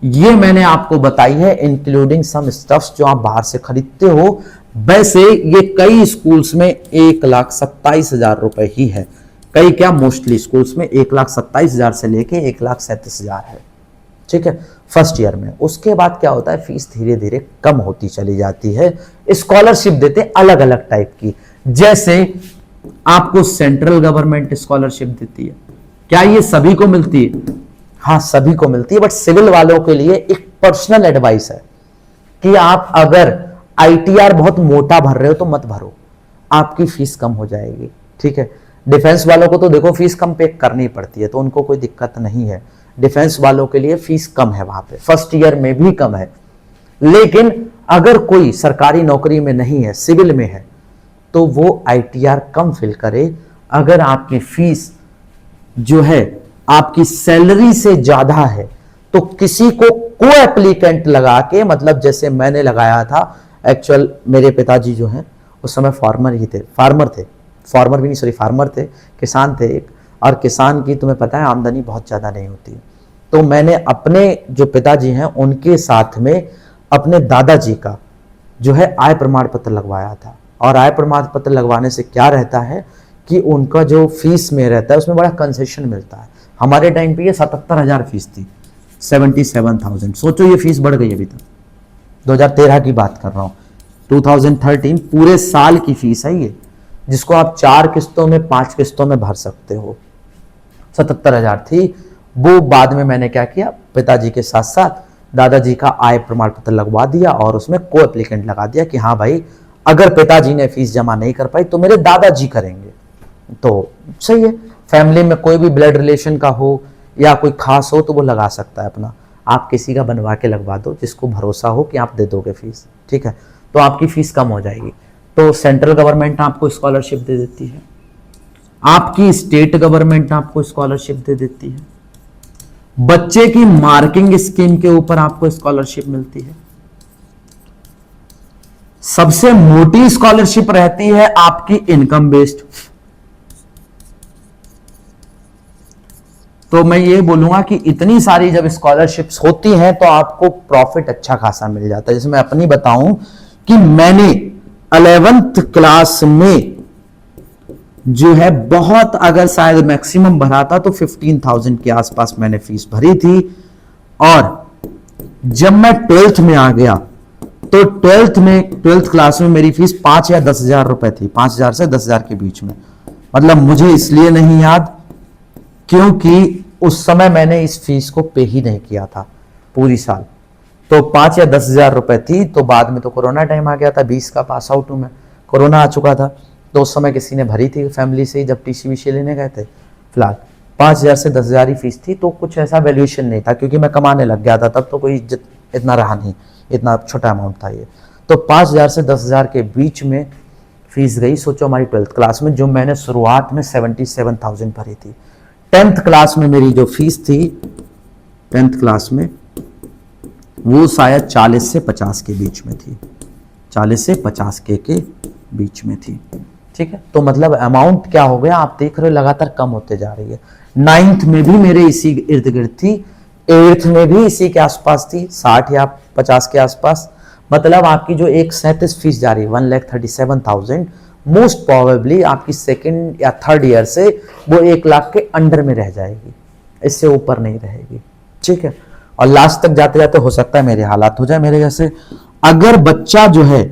Speaker 1: ये मैंने आपको बताई है इंक्लूडिंग सम स्टफ्स जो आप बाहर से खरीदते हो। वैसे ये कई स्कूल्स में 1,27,000 रुपए ही है, कई क्या मोस्टली स्कूल्स में 1,27,000 से लेके 1,37,000 है। ठीक है, फर्स्ट ईयर में। उसके बाद क्या होता है, फीस धीरे धीरे कम होती चली जाती है। स्कॉलरशिप देते अलग अलग टाइप की, जैसे आपको सेंट्रल गवर्नमेंट स्कॉलरशिप देती है। क्या ये सभी को मिलती है? हाँ, सभी को मिलती है, बट सिविल वालों के लिए एक पर्सनल एडवाइस है कि आप अगर आईटीआर बहुत मोटा भर रहे हो तो मत भरो, आपकी फीस कम हो जाएगी। ठीक है, डिफेंस वालों को तो देखो फीस कम पे करनी पड़ती है, तो उनको कोई दिक्कत नहीं है। डिफेंस वालों के लिए फीस कम है, वहां पे फर्स्ट ईयर में भी कम है। लेकिन अगर कोई सरकारी नौकरी में नहीं है, सिविल में है, तो वो आईटीआर कम फिल करे। अगर आपकी फीस जो है आपकी सैलरी से ज्यादा है, तो किसी को एप्लीकेंट लगा के, मतलब जैसे मैंने लगाया था, एक्चुअल मेरे पिताजी जो हैं उस समय फार्मर ही थे, फार्मर भी नहीं, सॉरी फार्मर थे, किसान थे एक, और किसान की तुम्हें पता है आमदनी बहुत ज़्यादा नहीं होती। तो मैंने अपने जो पिताजी हैं उनके साथ में अपने दादाजी का जो है आय प्रमाण पत्र लगवाया था। और आय प्रमाण पत्र लगवाने से क्या रहता है कि उनका जो फीस में रहता है उसमें बड़ा कंसेशन मिलता है। हमारे टाइम पे ये 77,000 फीस थी, 77,000। सोचो ये फीस बढ़ गई अभी तक, 2013 की बात कर रहा हूँ, 2013 पूरे साल की फीस है ये, जिसको आप 4 किस्तों में 5 किस्तों में भर सकते हो। 77,000 थी वो। बाद में मैंने क्या किया, पिताजी के साथ साथ दादाजी का आय प्रमाण पत्र लगवा दिया और उसमें को एप्लीकेंट लगा दिया कि हाँ भाई, अगर पिताजी ने फीस जमा नहीं कर पाई तो मेरे दादाजी करेंगे। तो सही है, फैमिली में कोई भी ब्लड रिलेशन का हो या कोई खास हो तो वो लगा सकता है अपना। आप किसी का बनवा के लगवा दो जिसको भरोसा हो कि आप दे दोगे फीस। ठीक है, तो आपकी फीस कम हो जाएगी। तो सेंट्रल गवर्नमेंट आपको स्कॉलरशिप दे देती है, आपकी स्टेट गवर्नमेंट आपको स्कॉलरशिप दे देती है, बच्चे की मार्किंग स्कीम के ऊपर आपको स्कॉलरशिप मिलती है। सबसे मोटी स्कॉलरशिप रहती है आपकी इनकम बेस्ड। तो मैं ये बोलूंगा कि इतनी सारी जब स्कॉलरशिप्स होती हैं तो आपको प्रॉफिट अच्छा खासा मिल जाता है। जैसे मैं अपनी बताऊं कि मैंने 11th क्लास में जो है बहुत, अगर शायद मैक्सिमम भरा था तो 15,000 के आसपास मैंने फीस भरी थी। और जब मैं 12th में आ गया तो 12th क्लास में मेरी फीस 5 या 10,000 रुपए थी, 5,000 से 10,000 के बीच में। मतलब मुझे इसलिए नहीं याद क्योंकि उस समय मैंने इस फीस को पे ही नहीं किया था पूरी साल। तो 5 या 10,000 रुपए थी। तो बाद में तो कोरोना टाइम आ गया था, 20 का पास आउट हूं मैं, कोरोना आ चुका था। तो उस समय किसी ने भरी थी फैमिली से ही, जब टीसी वीसी लेने गए थे। फिलहाल 5,000 से 10,000 ही फीस थी, तो कुछ ऐसा वैल्यूएशन नहीं था क्योंकि मैं कमाने लग गया था तब, तो कोई इज्जत इतना रहा नहीं, इतना छोटा अमाउंट था ये। तो 5,000 से 10,000 के बीच में फीस गई। सोचो हमारी 12th क्लास में, जो मैंने शुरुआत में 77,000 भरी थी। 10th क्लास में मेरी जो फीस थी 10th क्लास में, वो शायद 40 से 50 के बीच में थी, 40 से 50 के बीच में थी। ठीक है, तो मतलब अमाउंट क्या हो गया आप देख रहे हो, लगातार कम होते जा रही है। 9th में भी मेरे इसी इर्द गिर्द थी, 8th में भी इसी के आसपास थी, 60 या 50 के आसपास। मतलब आपकी जो 137 फीस जा रही है 1,37,000, मोस्ट प्रोबेबली आपकी 2nd या 3rd ईयर से वो 1 लाख के अंडर में रह जाएगी, इससे ऊपर नहीं रहेगी। ठीक है, और लास्ट तक जाते जाते हो सकता है मेरे हालात हो जाए मेरे जैसे। अगर बच्चा जो है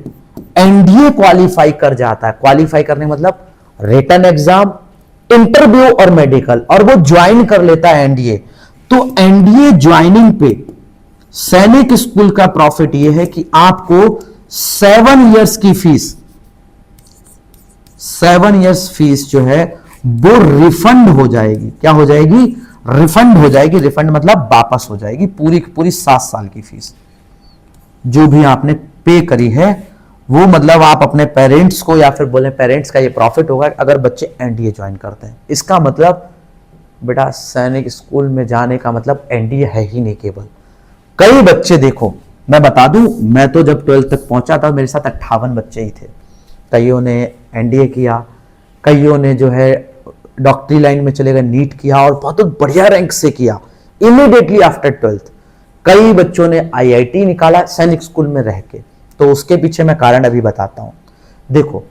Speaker 1: एनडीए क्वालिफाई कर जाता है, क्वालिफाई करने मतलब रिटन एग्जाम इंटरव्यू और मेडिकल, और वो ज्वाइन कर लेता है एनडीए, तो एनडीए ज्वाइनिंग पे सैनिक स्कूल का प्रॉफिट ये है कि आपको 7 इयर्स की फीस, 7 इयर्स फीस जो है वो रिफंड हो जाएगी। क्या हो जाएगी? रिफंड हो जाएगी। रिफंड मतलब वापस हो जाएगी पूरी की पूरी 7 साल की फीस जो भी आपने पे करी है, वो मतलब आप अपने पेरेंट्स को, या फिर बोले पेरेंट्स का ये प्रॉफिट होगा अगर बच्चे एनडीए ज्वाइन करते हैं। इसका मतलब बेटा सैनिक स्कूल में जाने का मतलब एनडीए है ही नहीं केवल। कई बच्चे देखो, मैं बता दूं, मैं तो जब 12th तक पहुंचा था मेरे साथ 58 बच्चे ही थे। कईयों ने एनडीए किया, कईयों ने जो है डॉक्टरी लाइन में चले गए, नीट किया और बहुत बढ़िया रैंक से किया इमीडिएटली आफ्टर 12th। कई बच्चों ने आईआईटी निकाला सैनिक स्कूल में रह के। तो उसके पीछे मैं कारण अभी बताता हूं। देखो,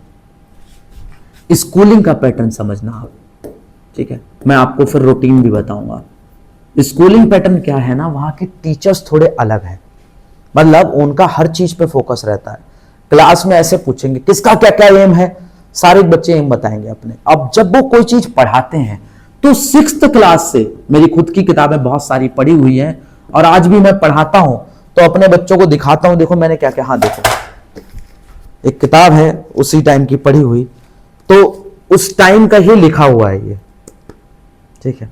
Speaker 1: स्कूलिंग का पैटर्न समझना आप, ठीक है? मैं आपको फिर रूटीन भी बताऊंगा। स्कूलिंग पैटर्न क्या है ना, वहां के टीचर्स थोड़े अलग हैं, मतलब उनका हर चीज पे फोकस रहता है। क्लास में ऐसे पूछेंगे किसका क्या क्या एम है, सारे बच्चे एम बताएंगे अपने। अब जब वो कोई चीज पढ़ाते हैं तो 6th क्लास से, मेरी खुद की किताबें बहुत सारी पढ़ी हुई हैं और आज भी मैं पढ़ाता हूं तो अपने बच्चों को दिखाता हूं, देखो मैंने क्या क्या, हाँ देखो एक किताब है उसी टाइम की पढ़ी हुई, तो उस टाइम का ही लिखा हुआ है ये, ठीक है?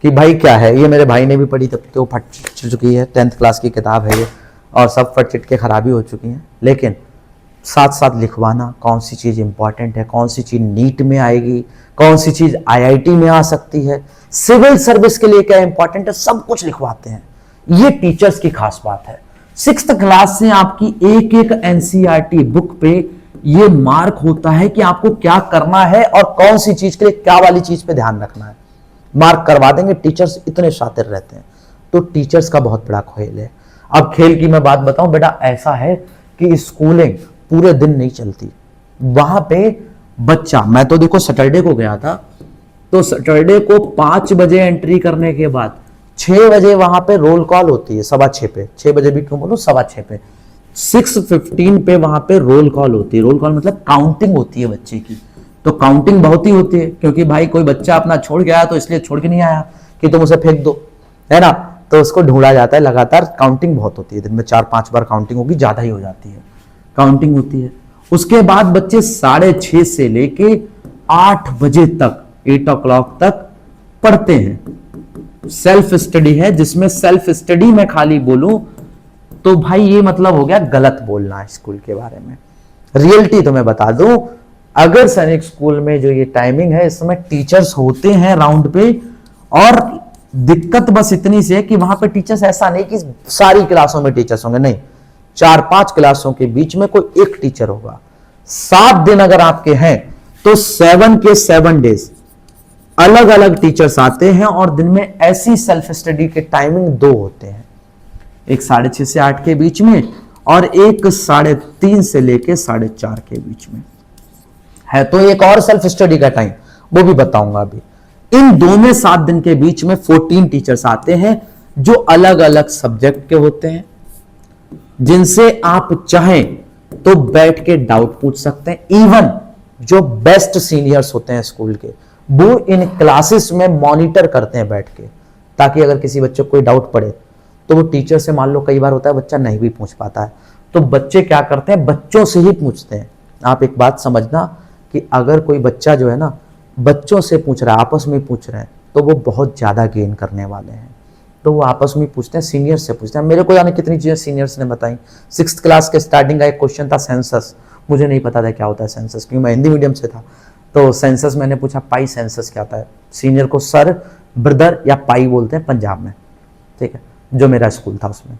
Speaker 1: कि भाई क्या है ये, मेरे भाई ने भी पढ़ी तब तो फट चुकी है, 10th क्लास की किताब है ये, और सब फट चिट के खराबी हो चुकी हैं। लेकिन साथ साथ लिखवाना, कौन सी चीज इंपॉर्टेंट है, कौन सी चीज नीट में आएगी, कौन सी चीज आईआईटी में आ सकती है, सिविल सर्विस के लिए क्या इंपॉर्टेंट है, सब कुछ लिखवाते हैं। ये टीचर्स की खास बात है। 6th क्लास से आपकी एक एक एनसीईआरटी बुक पे ये मार्क होता है कि आपको क्या करना है और कौन सी चीज के लिए क्या वाली चीज पे ध्यान रखना है। मार्क करवा देंगे, टीचर्स इतने शातिर रहते हैं। तो टीचर्स का बहुत बड़ा खेल है। अब खेल की मैं बात बताऊं बेटा, ऐसा है कि स्कूलिंग पूरे दिन नहीं चलती। वहां पे बच्चा, मैं तो देखो सैटरडे को गया था, तो सैटरडे को 5 बजे एंट्री करने के बाद 6 बजे वहां पे रोल कॉल होती है, 6:15 पे, 6 बजे भी क्यों बोलो, 6:15 पे, 6:15 पे वहां पे रोल कॉल होती है। रोल कॉल मतलब काउंटिंग होती है बच्चे की। तो काउंटिंग बहुत ही होती है, क्योंकि भाई कोई बच्चा अपना छोड़ गया तो इसलिए छोड़ के नहीं आया कि तुम उसे फेंक दो, है ना? तो उसको ढूंढा जाता है। लगातार काउंटिंग बहुत होती है, दिन में 4-5 बार काउंटिंग होगी, ज्यादा ही हो जाती है, काउंटिंग होती है। उसके बाद बच्चे 6:30 से लेके 8 बजे तक, 8 o'clock तक पढ़ते हैं। सेल्फ स्टडी है, जिसमें सेल्फ स्टडी में खाली बोलूं तो भाई ये मतलब हो गया गलत बोलना स्कूल के बारे में। रियलिटी तो मैं बता दूं, अगर सैनिक स्कूल में जो ये टाइमिंग है, इसमें टीचर्स होते हैं राउंड पे, और दिक्कत बस इतनी सी है कि वहां पे टीचर्स ऐसा नहीं कि सारी क्लासों में टीचर्स होंगे, नहीं, 4-5 क्लासों के बीच में कोई एक टीचर होगा। 7 दिन अगर आपके हैं तो 7 के 7 डेज अलग अलग टीचर्स आते हैं, और दिन में ऐसी सेल्फ स्टडी के टाइमिंग 2 होते हैं, एक 6:30 से 8 के बीच में और एक 3:30 से लेके 4:30 के बीच में है। तो एक और सेल्फ स्टडी का टाइम वो भी बताऊंगा अभी। इन 2 में 7 दिन के बीच में 14 टीचर्स आते हैं जो अलग अलग सब्जेक्ट के होते हैं, जिनसे आप चाहें तो बैठ के डाउट पूछ सकते हैं। इवन जो बेस्ट सीनियर्स होते हैं स्कूल के, वो इन क्लासेस में मॉनिटर करते हैं बैठ के, ताकि अगर किसी बच्चे को कोई डाउट पड़े तो वो टीचर से, मान लो कई बार होता है बच्चा नहीं भी पूछ पाता है, तो बच्चे क्या करते हैं, बच्चों से ही पूछते हैं। आप एक बात समझना कि अगर कोई बच्चा जो है ना बच्चों से पूछ रहा है, आपस में पूछ रहे हैं, तो वो बहुत ज्यादा गेन करने वाले हैं। तो वो आपस में पूछते हैं, सीनियर से पूछते हैं। मेरे को यानी कितनी चीजें सीनियर्स ने बताई। 6th क्लास के स्टार्टिंग का एक क्वेश्चन था सेंसस, मुझे नहीं पता था क्या होता है सेंसस, क्योंकि मैं हिंदी मीडियम से था। तो सेंसस मैंने पूछा, पाई सेंसस क्या होता है? सीनियर को सर, ब्रदर या पाई बोलते हैं पंजाब में, ठीक है, जो मेरा स्कूल था उसमें।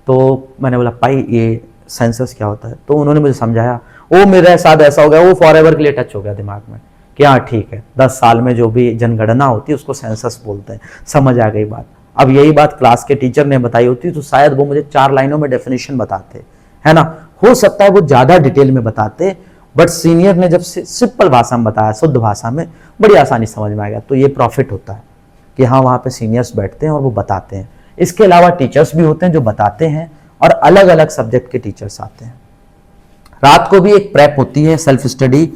Speaker 1: तो मैंने बोला पाई, ये सेंसस क्या होता है? तो उन्होंने मुझे समझाया। वो मेरे साथ ऐसा हो गया, वो फॉरएवर के लिए टच हो गया दिमाग में कि हाँ ठीक है, 10 साल में जो भी जनगणना होती है उसको सेंसस बोलते हैं, समझ आ गई बात। अब यही बात क्लास के टीचर ने बताई होती तो शायद वो मुझे 4 लाइनों में डेफिनेशन बताते, है ना? हो सकता है वो ज्यादा डिटेल में बताते, बट सीनियर ने जब सिंपल भाषा में बताया, शुद्ध भाषा में, बड़ी आसानी समझ में आ गया। तो ये प्रॉफिट होता है कि हाँ वहां पे सीनियर्स बैठते हैं और वो बताते हैं। इसके अलावा टीचर्स भी होते हैं जो बताते हैं, और अलग अलग सब्जेक्ट के टीचर्स आते हैं। रात को भी एक प्रेप होती है, सेल्फ स्टडी,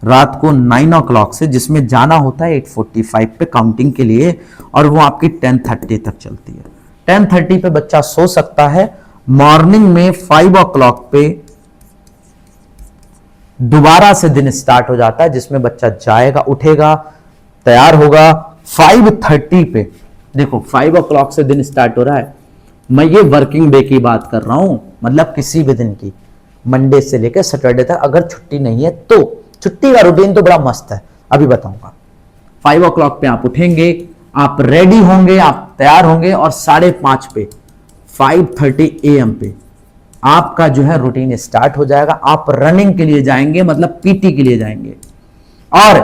Speaker 1: रात को 9 o'clock से, जिसमें जाना होता है 8:45 पे काउंटिंग के लिए, और वो आपकी 10:30 तक चलती है। 10:30 पे बच्चा सो सकता है। मॉर्निंग में 5 o'clock पे दोबारा से दिन स्टार्ट हो जाता है, जिसमें बच्चा जाएगा, उठेगा, तैयार होगा। 5:30 पे देखो 5 o'clock से दिन स्टार्ट हो रहा है। मैं ये वर्किंग डे की बात कर रहा हूं, मतलब किसी भी दिन की, मंडे से लेकर सैटरडे तक। अगर छुट्टी नहीं है तो छुट्टी का रूटीन तो बड़ा मस्त है, अभी बताऊंगा। 5 o'clock पे आप उठेंगे, आप रेडी होंगे, आप तैयार होंगे, और 5:30 पे 5:30 AM पे आपका जो है रूटीन स्टार्ट हो जाएगा। आप रनिंग के लिए जाएंगे, मतलब पीटी के लिए जाएंगे। और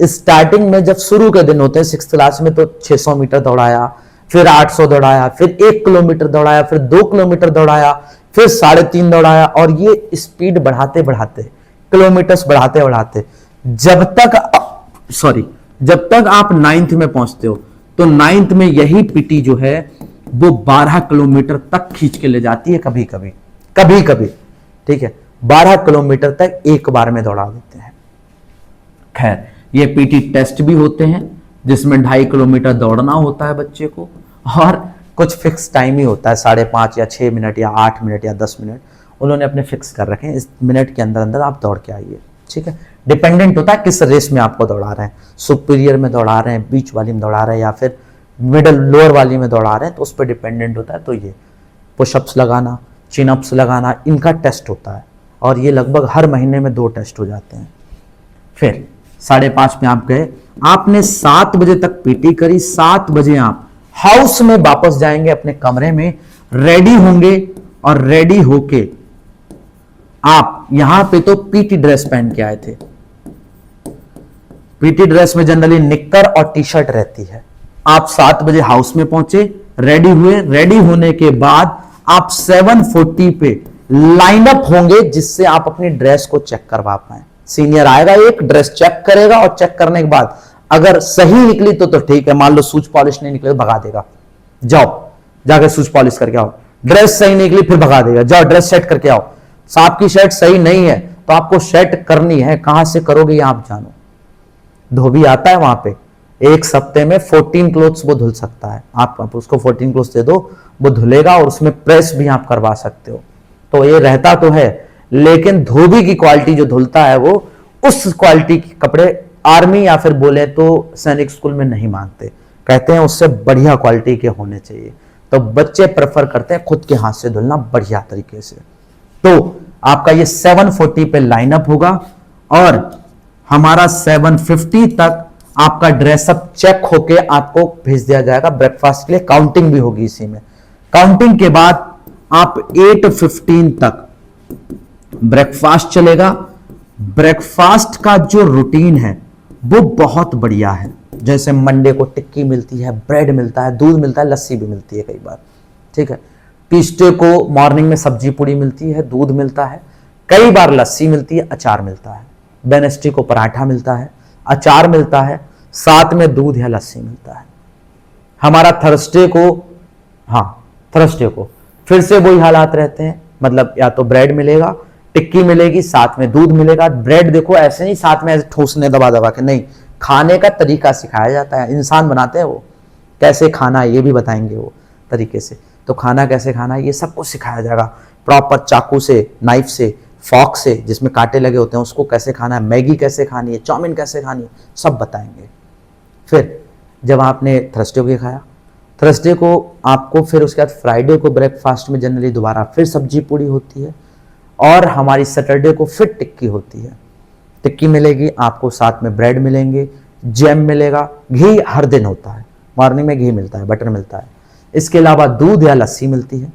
Speaker 1: स्टार्टिंग में जब शुरू के दिन होते हैं 6th क्लास में, तो 600 मीटर दौड़ाया, फिर 800 दौड़ाया, फिर 1 किलोमीटर दौड़ाया, फिर 2 किलोमीटर दौड़ाया, फिर 3.5 दौड़ाया, और ये स्पीड बढ़ाते बढ़ाते, किलोमीटर्स बढ़ाते बढ़ाते, जब तक आप 9th में पहुंचते हो, तो 9th में यही पीटी जो है वो 12 किलोमीटर तक खींच के ले जाती है, कभी कभी, ठीक है, 12 किलोमीटर तक एक बार में दौड़ा देते हैं। खैर, ये पीटी टेस्ट भी होते हैं, जिसमें 2.5 किलोमीटर दौड़ना होता है बच्चे को, और कुछ फिक्स टाइम ही होता है, 5.5 या 6 मिनट या 8 मिनट या 10 मिनट उन्होंने अपने फिक्स कर रखे हैं। इस मिनट के अंदर अंदर आप दौड़ के आइए, ठीक है। डिपेंडेंट होता है किस रेस में आपको दौड़ा रहे हैं, सुपीरियर में दौड़ा रहे हैं, बीच वाली में दौड़ा रहे हैं, या फिर मिडल लोअर वाली में दौड़ा रहे हैं, तो उस पर डिपेंडेंट होता है। तो ये पुशअप्स लगाना, चिनअप्स लगाना, इनका टेस्ट होता है, और ये लगभग हर महीने में 2 टेस्ट हो जाते हैं। फिर 5:30 पे आप गए, आपने 7 बजे तक पीटी करी। 7 बजे आप हाउस में वापस जाएंगे, अपने कमरे में रेडी होंगे, और रेडी होके आप यहां पे तो पीटी ड्रेस पहन के आए थे। पीटी ड्रेस में जनरली निक्कर और टी-शर्ट रहती है। आप 7 बजे हाउस में पहुंचे, रेडी हुए। रेडी होने के बाद आप 7:40 पे लाइन अप होंगे, जिससे आप अपनी ड्रेस को चेक करवा पाए। सीनियर आएगा, एक ड्रेस चेक करेगा, और चेक करने के बाद अगर सही निकली तो ठीक है। मान लो शूज पॉलिश नहीं निकले तो भगा देगा, जाओ जाके शूज पॉलिश करके आओ। ड्रेस सही निकली फिर भगा देगा, जाओ ड्रेस सेट करके आओ। आपकी शर्ट सही नहीं है तो आपको सेट करनी है, कहां से करोगे ये आप जानो। धोबी आता है वहां पे, एक हफ्ते में 14 क्लोथ्स वो धुल सकता है। आप उसको 14 क्लोथ्स दे दो, वो धुलेगा, और उसमें प्रेस भी आप करवा सकते हो। तो ये रहता तो है, लेकिन धोबी की क्वालिटी जो धुलता है वो उस क्वालिटी के कपड़े आर्मी या फिर बोले तो सैनिक स्कूल में नहीं मांगते, कहते हैं उससे बढ़िया क्वालिटी के होने चाहिए। तो बच्चे प्रेफर करते हैं खुद के हाथ से धुलना बढ़िया तरीके से। तो आपका ये 7:40 पे लाइनअप होगा, और हमारा 7:50 तक आपका ड्रेसअप चेक होके आपको भेज दिया जाएगा ब्रेकफास्ट के लिए। काउंटिंग भी होगी इसी में। काउंटिंग के बाद आप 8:15 तक ब्रेकफास्ट चलेगा। ब्रेकफास्ट का जो रूटीन है वो बहुत बढ़िया है। जैसे मंडे को टिक्की मिलती है, ब्रेड मिलता है, दूध मिलता है, लस्सी भी मिलती है कई बार, ठीक है। ट्यूसडे को मॉर्निंग में सब्जी पूड़ी मिलती है, दूध मिलता है, कई बार लस्सी मिलती है, अचार मिलता है। वेडनेसडे को पराठा मिलता है, अचार मिलता है, साथ में दूध या लस्सी मिलता है। हमारा थर्सडे को फिर से वही हालात रहते हैं, मतलब या तो ब्रेड मिलेगा, टिक्की मिलेगी, साथ में दूध मिलेगा। ब्रेड देखो ऐसे नहीं साथ में ऐसे ठूसने दबा दबा के, नहीं, खाने का तरीका सिखाया जाता है। इंसान बनाते हैं वो, कैसे खाना है ये भी बताएंगे वो तरीके से। तो खाना कैसे खाना है ये सब कुछ सिखाया जाएगा, प्रॉपर चाकू से, नाइफ से, फॉक से, जिसमें कांटे लगे होते हैं, उसको कैसे खाना है, मैगी कैसे खानी है, चाउमीन कैसे खानी है, सब बताएंगे। फिर जब आपने थर्सडे को खाया, थर्सडे को आपको फिर उसके बाद फ्राइडे को ब्रेकफास्ट में जनरली दोबारा फिर सब्जी पूड़ी होती है, और हमारी सैटरडे को फिर टिक्की होती है। टिक्की मिलेगी आपको, साथ में ब्रेड मिलेंगे, जैम मिलेगा, घी हर दिन होता है, मॉर्निंग में घी मिलता है, बटर मिलता है। इसके अलावा दूध या लस्सी मिलती है।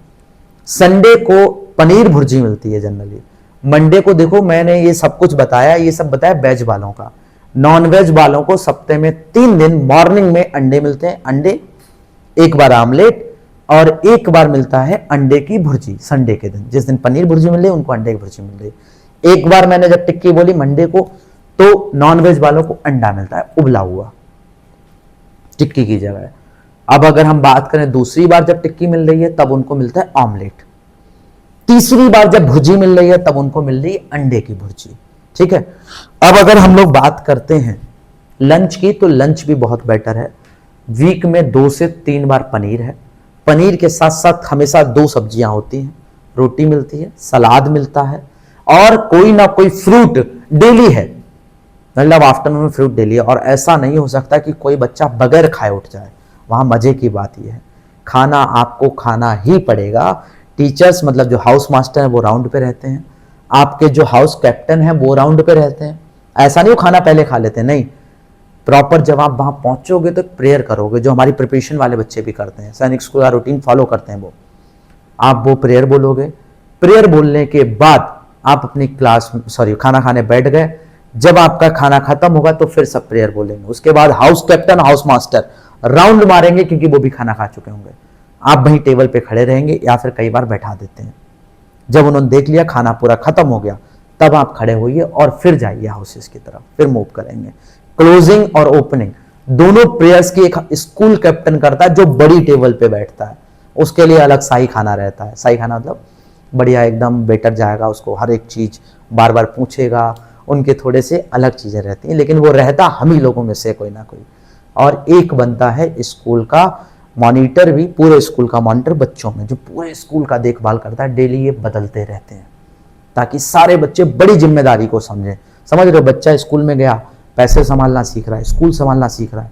Speaker 1: संडे को पनीर भुर्जी मिलती है जनरली। मंडे को देखो मैंने ये सब कुछ बताया, ये सब बताया वेज वालों का। नॉन वेज वालों को सप्ते में 3 दिन मॉर्निंग में अंडे मिलते हैं, अंडे, एक बार आमलेट, और एक बार मिलता है अंडे की भुर्जी संडे के दिन। जिस दिन पनीर भुर्जी मिल रही है उनको अंडे की भुर्जी मिल रही है। एक बार मैंने जब टिक्की बोली मंडे को, तो नॉन वेज वालों को अंडा मिलता है उबला हुआ टिक्की की जगह। अब अगर हम बात करें दूसरी बार जब टिक्की मिल रही है तब उनको मिलता है ऑमलेट। तीसरी बार जब भुर्जी मिल रही है तब उनको मिल रही है अंडे की भुर्जी। ठीक है। अब अगर हम लोग बात करते हैं लंच की, तो लंच भी बहुत बेटर है। वीक में 2 से 3 बार पनीर है। पनीर के साथ साथ हमेशा 2 सब्जियां होती हैं, रोटी मिलती है, सलाद मिलता है, और कोई ना कोई फ्रूट डेली है। मतलब आफ्टरनून में फ्रूट डेली है। और ऐसा नहीं हो सकता कि कोई बच्चा बगैर खाए उठ जाए। वहां मजे की बात यह है, खाना आपको खाना ही पड़ेगा। टीचर्स मतलब जो हाउस मास्टर है वो राउंड पे रहते हैं, आपके जो हाउस कैप्टन है वो राउंड पे रहते हैं। ऐसा नहीं वो खाना पहले खा लेते हैं, नहीं, प्रॉपर जब आप वहां पहुंचोगे तो प्रेयर करोगे, जो हमारी प्रिपरेशन वाले बच्चे भी करते हैं, सैनिक स्कूल का रूटीन फॉलो करते हैं। वो आप वो प्रेयर बोलोगे, प्रेयर बोलने के बाद आप अपनी क्लास खाना खाने बैठ गए। जब आपका खाना खत्म होगा तो फिर सब प्रेयर बोलेंगे। उसके बाद house captain house master round मारेंगे, क्योंकि वो भी खाना खा चुके होंगे। आप वहीं टेबल पे खड़े रहेंगे या फिर कई बार बैठा देते हैं। जब उन्होंने देख लिया खाना पूरा खत्म हो गया, तब आप खड़े होइए और फिर जाइए हाउसेस की तरफ, फिर मूव करेंगे। क्लोजिंग और ओपनिंग दोनों प्रेयर्स की एक स्कूल कैप्टन करता है, जो बड़ी टेबल पे बैठता है। उसके लिए अलग शाही खाना रहता है। शाही खाना मतलब बढ़िया एकदम बेटर जाएगा, उसको हर एक चीज बार बार पूछेगा। उनके थोड़े से अलग चीजें रहती हैं, लेकिन वो रहता हम ही लोगों में से कोई ना कोई। और एक बनता है स्कूल का मॉनिटर भी, पूरे स्कूल का मॉनिटर बच्चों में, जो पूरे स्कूल का देखभाल करता है। डेली ये बदलते रहते हैं ताकि सारे बच्चे बड़ी जिम्मेदारी को समझें। समझ रहे हो, बच्चा स्कूल में गया, पैसे संभालना सीख रहा है, स्कूल संभालना सीख रहा है,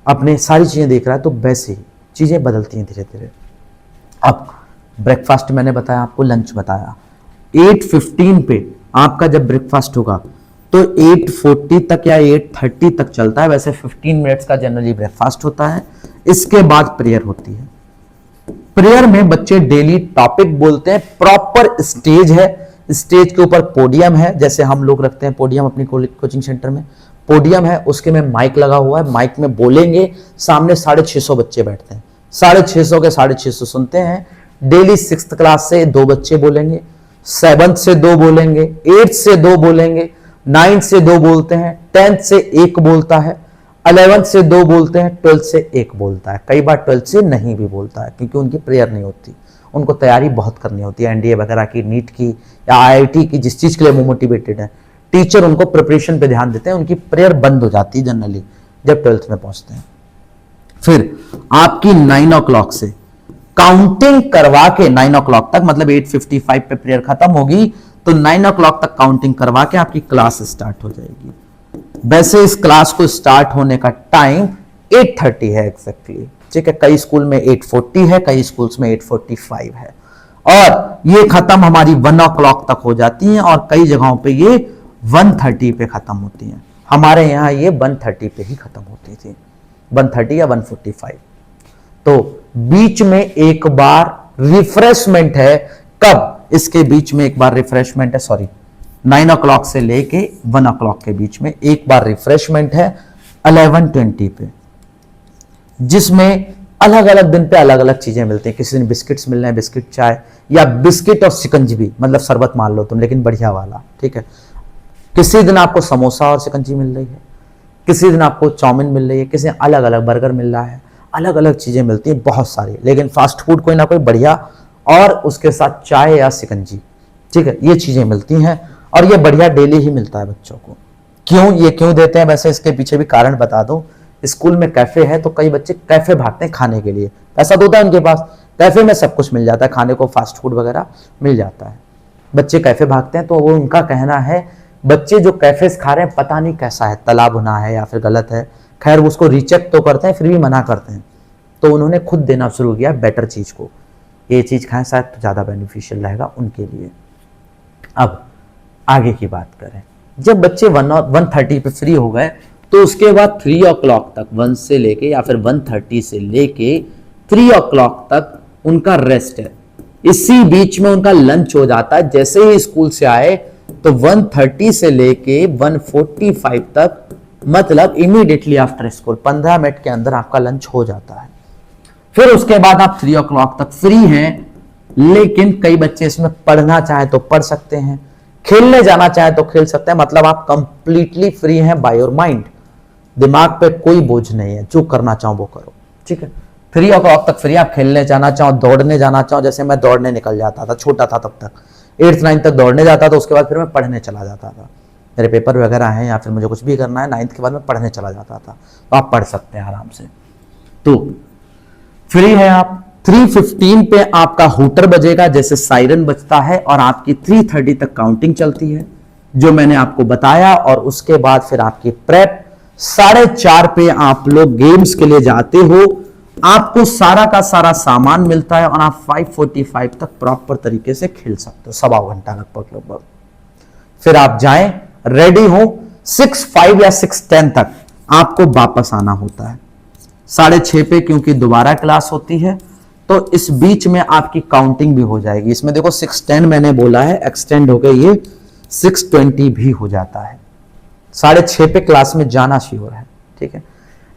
Speaker 1: अपने सारी चीजें देख रहा है, तो वैसे ही चीजें बदलती हैं धीरे धीरे। अब ब्रेकफास्ट मैंने बताया आपको, लंच बताया। 8:15 पे आपका जब ब्रेकफास्ट होगा तो 8:40 तक या 8:30 तक चलता है। वैसे 15 मिनट्स का जनरली ब्रेकफास्ट होता है। इसके बाद प्रेयर होती है। प्रेयर में बच्चे डेली टॉपिक बोलते हैं। प्रॉपर स्टेज है, स्टेज के ऊपर पोडियम है, जैसे हम लोग रखते हैं पोडियम अपनी कोचिंग सेंटर में। पोडियम है, उसके में माइक लगा हुआ है, माइक में बोलेंगे। सामने 650 बच्चे बैठते हैं, 650 के 650 सुनते हैं। डेली 6th क्लास से 2 बच्चे बोलेंगे, 7th से 2 बोलेंगे, 8th से 2 बोलेंगे, 9th से 2 बोलते हैं, 10th से 1 बोलता है, 11th से 2 बोलते हैं, 12th से 1 बोलता है। कई बार 12th से नहीं भी बोलता है, क्योंकि उनकी प्रेयर नहीं होती। उनको तैयारी बहुत करनी होती है, एनडीए वगैरह की, नीट की या आईआईटी की, जिस चीज के लिए वो मोटिवेटेड है। टीचर उनको प्रिपरेशन पे ध्यान देते हैं, उनकी प्रेयर बंद हो जाती है जनरली जब 12th में पहुंचते हैं। फिर आपकी 9 o'clock से काउंटिंग करवा के 9 o'clock तक, मतलब 8:55 पे प्रेयर खत्म होगी तो 9 o'clock तक काउंटिंग करवा के आपकी क्लास स्टार्ट हो जाएगी। वैसे इस क्लास को स्टार्ट होने का टाइम 8:30 है एग्जैक्टली, ठीक है। कई स्कूल में 8:40 है, कई स्कूल्स में 8:45 है, और ये खत्म हमारी 1 o'clock तक हो जाती हैं, और कई जगहों पे ये 1:30 पे खत्म होती हैं। हमारे यहाँ ये 1:30 पे ही खत्म होती थी, 1:30 या 1:45। तो बीच में एक बार रिफ्रेशमेंट है। कब? इसके बीच में एक बार रिफ्रेशमेंट है, 9 o'clock से लेके 1 o'clock के बीच में एक बार रिफ्रेशमेंट है 11:20 पे, जिसमें अलग अलग दिन पे अलग अलग चीजें मिलती हैं। किसी दिन बिस्किट्स मिल रहे हैं, बिस्किट चाय, या बिस्किट और शिकंजी, मतलब शरबत मान लो तुम, लेकिन बढ़िया वाला, ठीक है। किसी दिन आपको समोसा और शिकंजी मिल रही है, किसी दिन आपको चाउमीन मिल रही है, किसी दिन अलग अलग बर्गर मिल रहा है, अलग अलग चीजें मिलती हैं बहुत सारी, लेकिन फास्ट फूड कोई ना कोई बढ़िया, और उसके साथ चाय या शिकंजी, ठीक है, ये चीजें मिलती हैं। और ये बढ़िया डेली ही मिलता है बच्चों को। ये क्यों देते हैं? वैसे इसके पीछे भी कारण बता दूं। स्कूल में कैफे है, तो कई बच्चे कैफे भागते हैं खाने के लिए, पैसा तो होता है उनके पास, कैफे में सब कुछ मिल जाता है, खाने को फास्ट फूड वगैरह मिल जाता है। बच्चे कैफे भागते हैं, तो वो उनका कहना है बच्चे जो कैफे खा रहे हैं पता नहीं कैसा है, तला भुना है या फिर गलत है। खैर उसको रिचेक तो करते हैं, फिर भी मना करते हैं। तो उन्होंने खुद देना शुरू किया बेटर चीज को, ये चीज खाएं, शायद तो ज्यादा बेनिफिशियल रहेगा उनके लिए। अब आगे की बात करें, जब बच्चे 1:30 पे फ्री हो गए, तो उसके बाद 3 o'clock तक, 1 से लेके या फिर 1:30 से लेके 3 o'clock तक उनका रेस्ट है। इसी बीच में उनका लंच हो जाता है। जैसे ही स्कूल से आए तो 1:30 से लेके 1:45 तक, मतलब इमीडिएटली आफ्टर स्कूल 15 मिनट के अंदर आपका लंच हो जाता है। फिर उसके बाद आप 3 o'clock तक फ्री हैं, लेकिन कई बच्चे इसमें पढ़ना चाहे तो पढ़ सकते हैं, खेलने जाना चाहे तो खेल सकते हैं। मतलब आप कंप्लीटली फ्री हैं बाय योर माइंड, दिमाग पे कोई बोझ नहीं है, जो करना चाहो वो करो, ठीक है। 3 o'clock तक फ्री, आप खेलने जाना चाहो, दौड़ने जाना चाहो, जैसे मैं दौड़ने निकल जाता था, छोटा था तब तक, 8th 9th तक दौड़ने जाता था, उसके बाद फिर मैं पढ़ने चला जाता था। मेरे पेपर वगैरह हैं या फिर मुझे कुछ भी करना है, 9th के बाद मैं पढ़ने चला जाता था। तो आप पढ़ सकते हैं आराम से। तो फ्री है आप। 3:15 पे आपका हूटर बजेगा, जैसे साइरन बजता है, और आपकी 3:30 तक काउंटिंग चलती है जो मैंने आपको बताया। और उसके बाद फिर आपकी प्रेप 4:30 पे आप लोग गेम्स के लिए जाते हो। आपको सारा का सारा सामान मिलता है और आप 5:45 तक प्रॉपर तरीके से खेल सकते हो, सवा घंटा लगभग। फिर आप जाएं, रेडी हो, 6:05 या 6:10 तक आपको वापस आना होता है। 6:30 पे क्योंकि दोबारा क्लास होती है, तो इस बीच में आपकी काउंटिंग भी हो जाएगी। इसमें देखो 6:10 मैंने बोला है, एक्सटेंड हो गए, ये 6:20 भी हो जाता है। 6:30 पे क्लास में जाना श्योर है, ठीक है।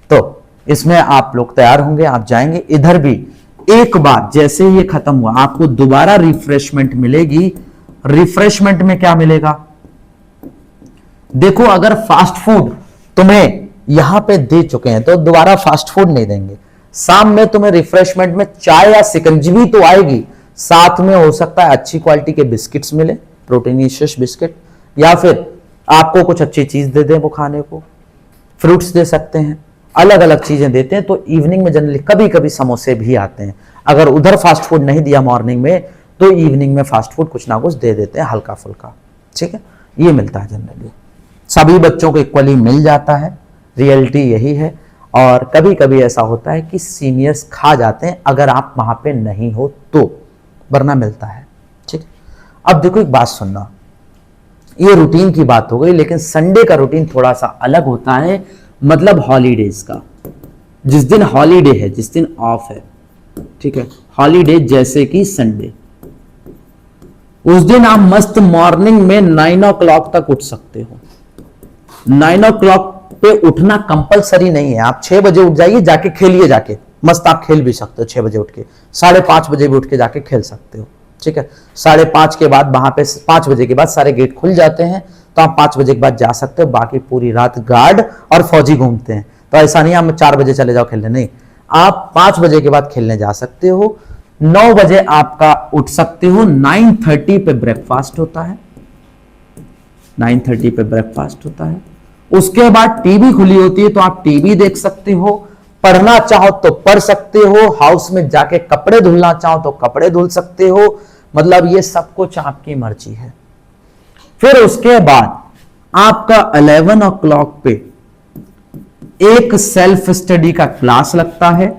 Speaker 1: तो इसमें आप लोग तैयार होंगे, आप जाएंगे। इधर भी एक बार जैसे ही ये खत्म हुआ, आपको दोबारा रिफ्रेशमेंट मिलेगी। रिफ्रेशमेंट में क्या मिलेगा? देखो, अगर फास्ट फूड तुम्हें यहां पे दे चुके हैं तो दोबारा फास्ट फूड नहीं देंगे। शाम में तुम्हें रिफ्रेशमेंट में चाय या सिकंजवी तो आएगी, साथ में हो सकता है अच्छी क्वालिटी के बिस्किट्स मिले, प्रोटीनिशियस बिस्किट, या फिर आपको कुछ अच्छी चीज दे दें वो खाने को, फ्रूट्स दे सकते हैं, अलग अलग चीजें देते हैं। तो इवनिंग में जनरली कभी कभी समोसे भी आते हैं। अगर उधर फास्ट फूड नहीं दिया मॉर्निंग में, तो इवनिंग में फास्ट फूड कुछ ना कुछ दे देते हैं, हल्का फुल्का, ठीक है। ये मिलता है जनरली, सभी बच्चों को इक्वली मिल जाता है, रियलिटी यही है। और कभी कभी ऐसा होता है कि सीनियर्स खा जाते हैं अगर आप वहां पे नहीं हो तो, वरना मिलता है, ठीक है। अब देखो, एक बात सुनना, ये रूटीन की बात हो गई, लेकिन संडे का रूटीन थोड़ा सा अलग होता है, मतलब हॉलीडेज का। जिस दिन हॉलीडे है, जिस दिन ऑफ है, ठीक है, हॉलीडे जैसे कि संडे, उस दिन आप मस्त मॉर्निंग में 9 o'clock तक उठ सकते हो। 9 o'clock पे उठना कंपलसरी नहीं है, आप 6 बजे उठ जाइए, जाके खेलिए, जाके मस्त आप खेल भी सकते हो 6 बजे उठ के, 5:30 बजे भी उठ के जाके खेल सकते हो, ठीक है। 5:30 के बाद वहां पे 5 बजे के बाद सारे गेट खुल जाते हैं, तो आप 5 बजे के बाद जा सकते हो। बाकी पूरी रात गार्ड और फौजी घूमते हैं, तो ऐसा नहीं आप 4 बजे चले जाओ खेलने, नहीं, आप 5 बजे के बाद खेलने जा सकते हो। 9 बजे आपका उठ सकते हो। 9:30 पे ब्रेकफास्ट होता है, 9:30 पे ब्रेकफास्ट होता है। उसके बाद टीवी खुली होती है, तो आप टीवी देख सकते हो, पढ़ना चाहो तो पढ़ सकते हो, हाउस में जाके कपड़े धुलना चाहो तो कपड़े धुल सकते हो, मतलब ये सब कुछ आपकी मर्जी है। फिर उसके बाद आपका 11 o'clock पे एक सेल्फ स्टडी का क्लास लगता है,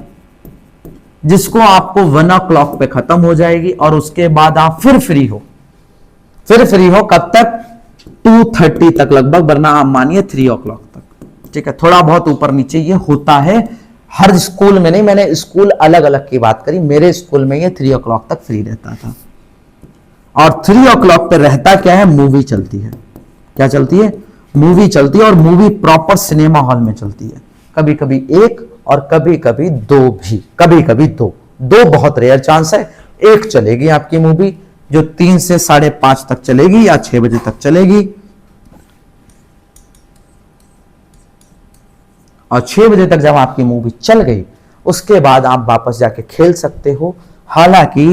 Speaker 1: जिसको आपको 1 o'clock पे खत्म हो जाएगी, और उसके बाद आप फिर फ्री हो। फिर फ्री हो कब तक? 2:30 तक लगभग, वरना आप मानिए 3 o'clock तक, ठीक है। थोड़ा बहुत ऊपर नीचे ये होता है, हर स्कूल में नहीं, मैंने स्कूल अलग अलग की बात करी, मेरे स्कूल में ये 3 o'clock तक फ्री रहता था। और 3 o'clock पे रहता क्या है? मूवी चलती है। क्या चलती है? मूवी चलती है, और मूवी प्रॉपर सिनेमा हॉल में चलती है। कभी कभी एक और कभी कभी दो भी, कभी कभी दो बहुत रेयर चांस है। एक चलेगी आपकी मूवी जो 3 से 5:30 तक चलेगी या 6 बजे तक चलेगी, और 6 बजे तक जब आपकी मूवी चल गई, उसके बाद आप वापस जाके खेल सकते हो। हालांकि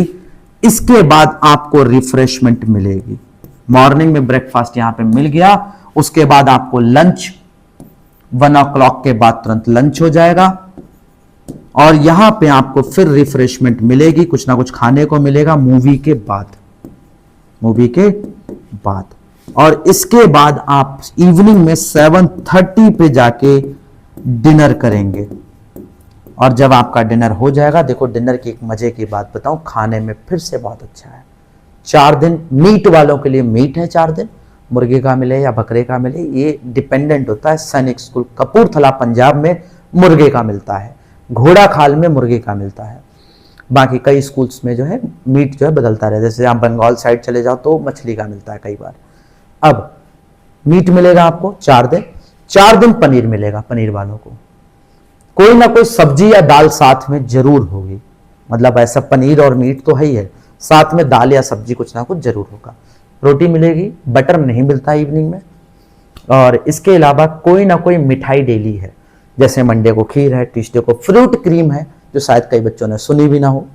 Speaker 1: इसके बाद आपको रिफ्रेशमेंट मिलेगी। मॉर्निंग में ब्रेकफास्ट यहां पे मिल गया, उसके बाद आपको लंच 1 o'clock के बाद तुरंत लंच हो जाएगा, और यहां पे आपको फिर रिफ्रेशमेंट मिलेगी, कुछ ना कुछ खाने को मिलेगा मूवी के बाद, मूवी के बाद। और इसके बाद आप इवनिंग में 7:30 पे जाके डिनर करेंगे। और जब आपका डिनर हो जाएगा, देखो डिनर की एक मजे की बात बताऊं, खाने में फिर से बहुत अच्छा है। 4 दिन मीट वालों के लिए मीट है, 4 दिन मुर्गे का मिले या बकरे का मिले, ये डिपेंडेंट होता है। सैनिक स्कूल कपूरथला पंजाब में मुर्गे का मिलता है, घोड़ा खाल में मुर्गे का मिलता है। बाकी कई स्कूल्स में जो है मीट जो है बदलता रहता है, जैसे आप बंगाल साइड चले जाओ तो मछली का मिलता है कई बार। अब मीट मिलेगा आपको 4 दिन, 4 दिन पनीर मिलेगा, पनीर वालों को कोई ना कोई सब्जी या दाल साथ में जरूर होगी, मतलब ऐसा पनीर और मीट तो है ही है, साथ में दाल या सब्जी कुछ ना कुछ जरूर होगा। रोटी मिलेगी, बटर नहीं मिलता इवनिंग में। और इसके अलावा कोई ना कोई मिठाई डेली है, जैसे मंडे को खीर है, ट्यूसडे को फ्रूट क्रीम है, जो शायद कई बच्चों ने सुनी भी ना हो।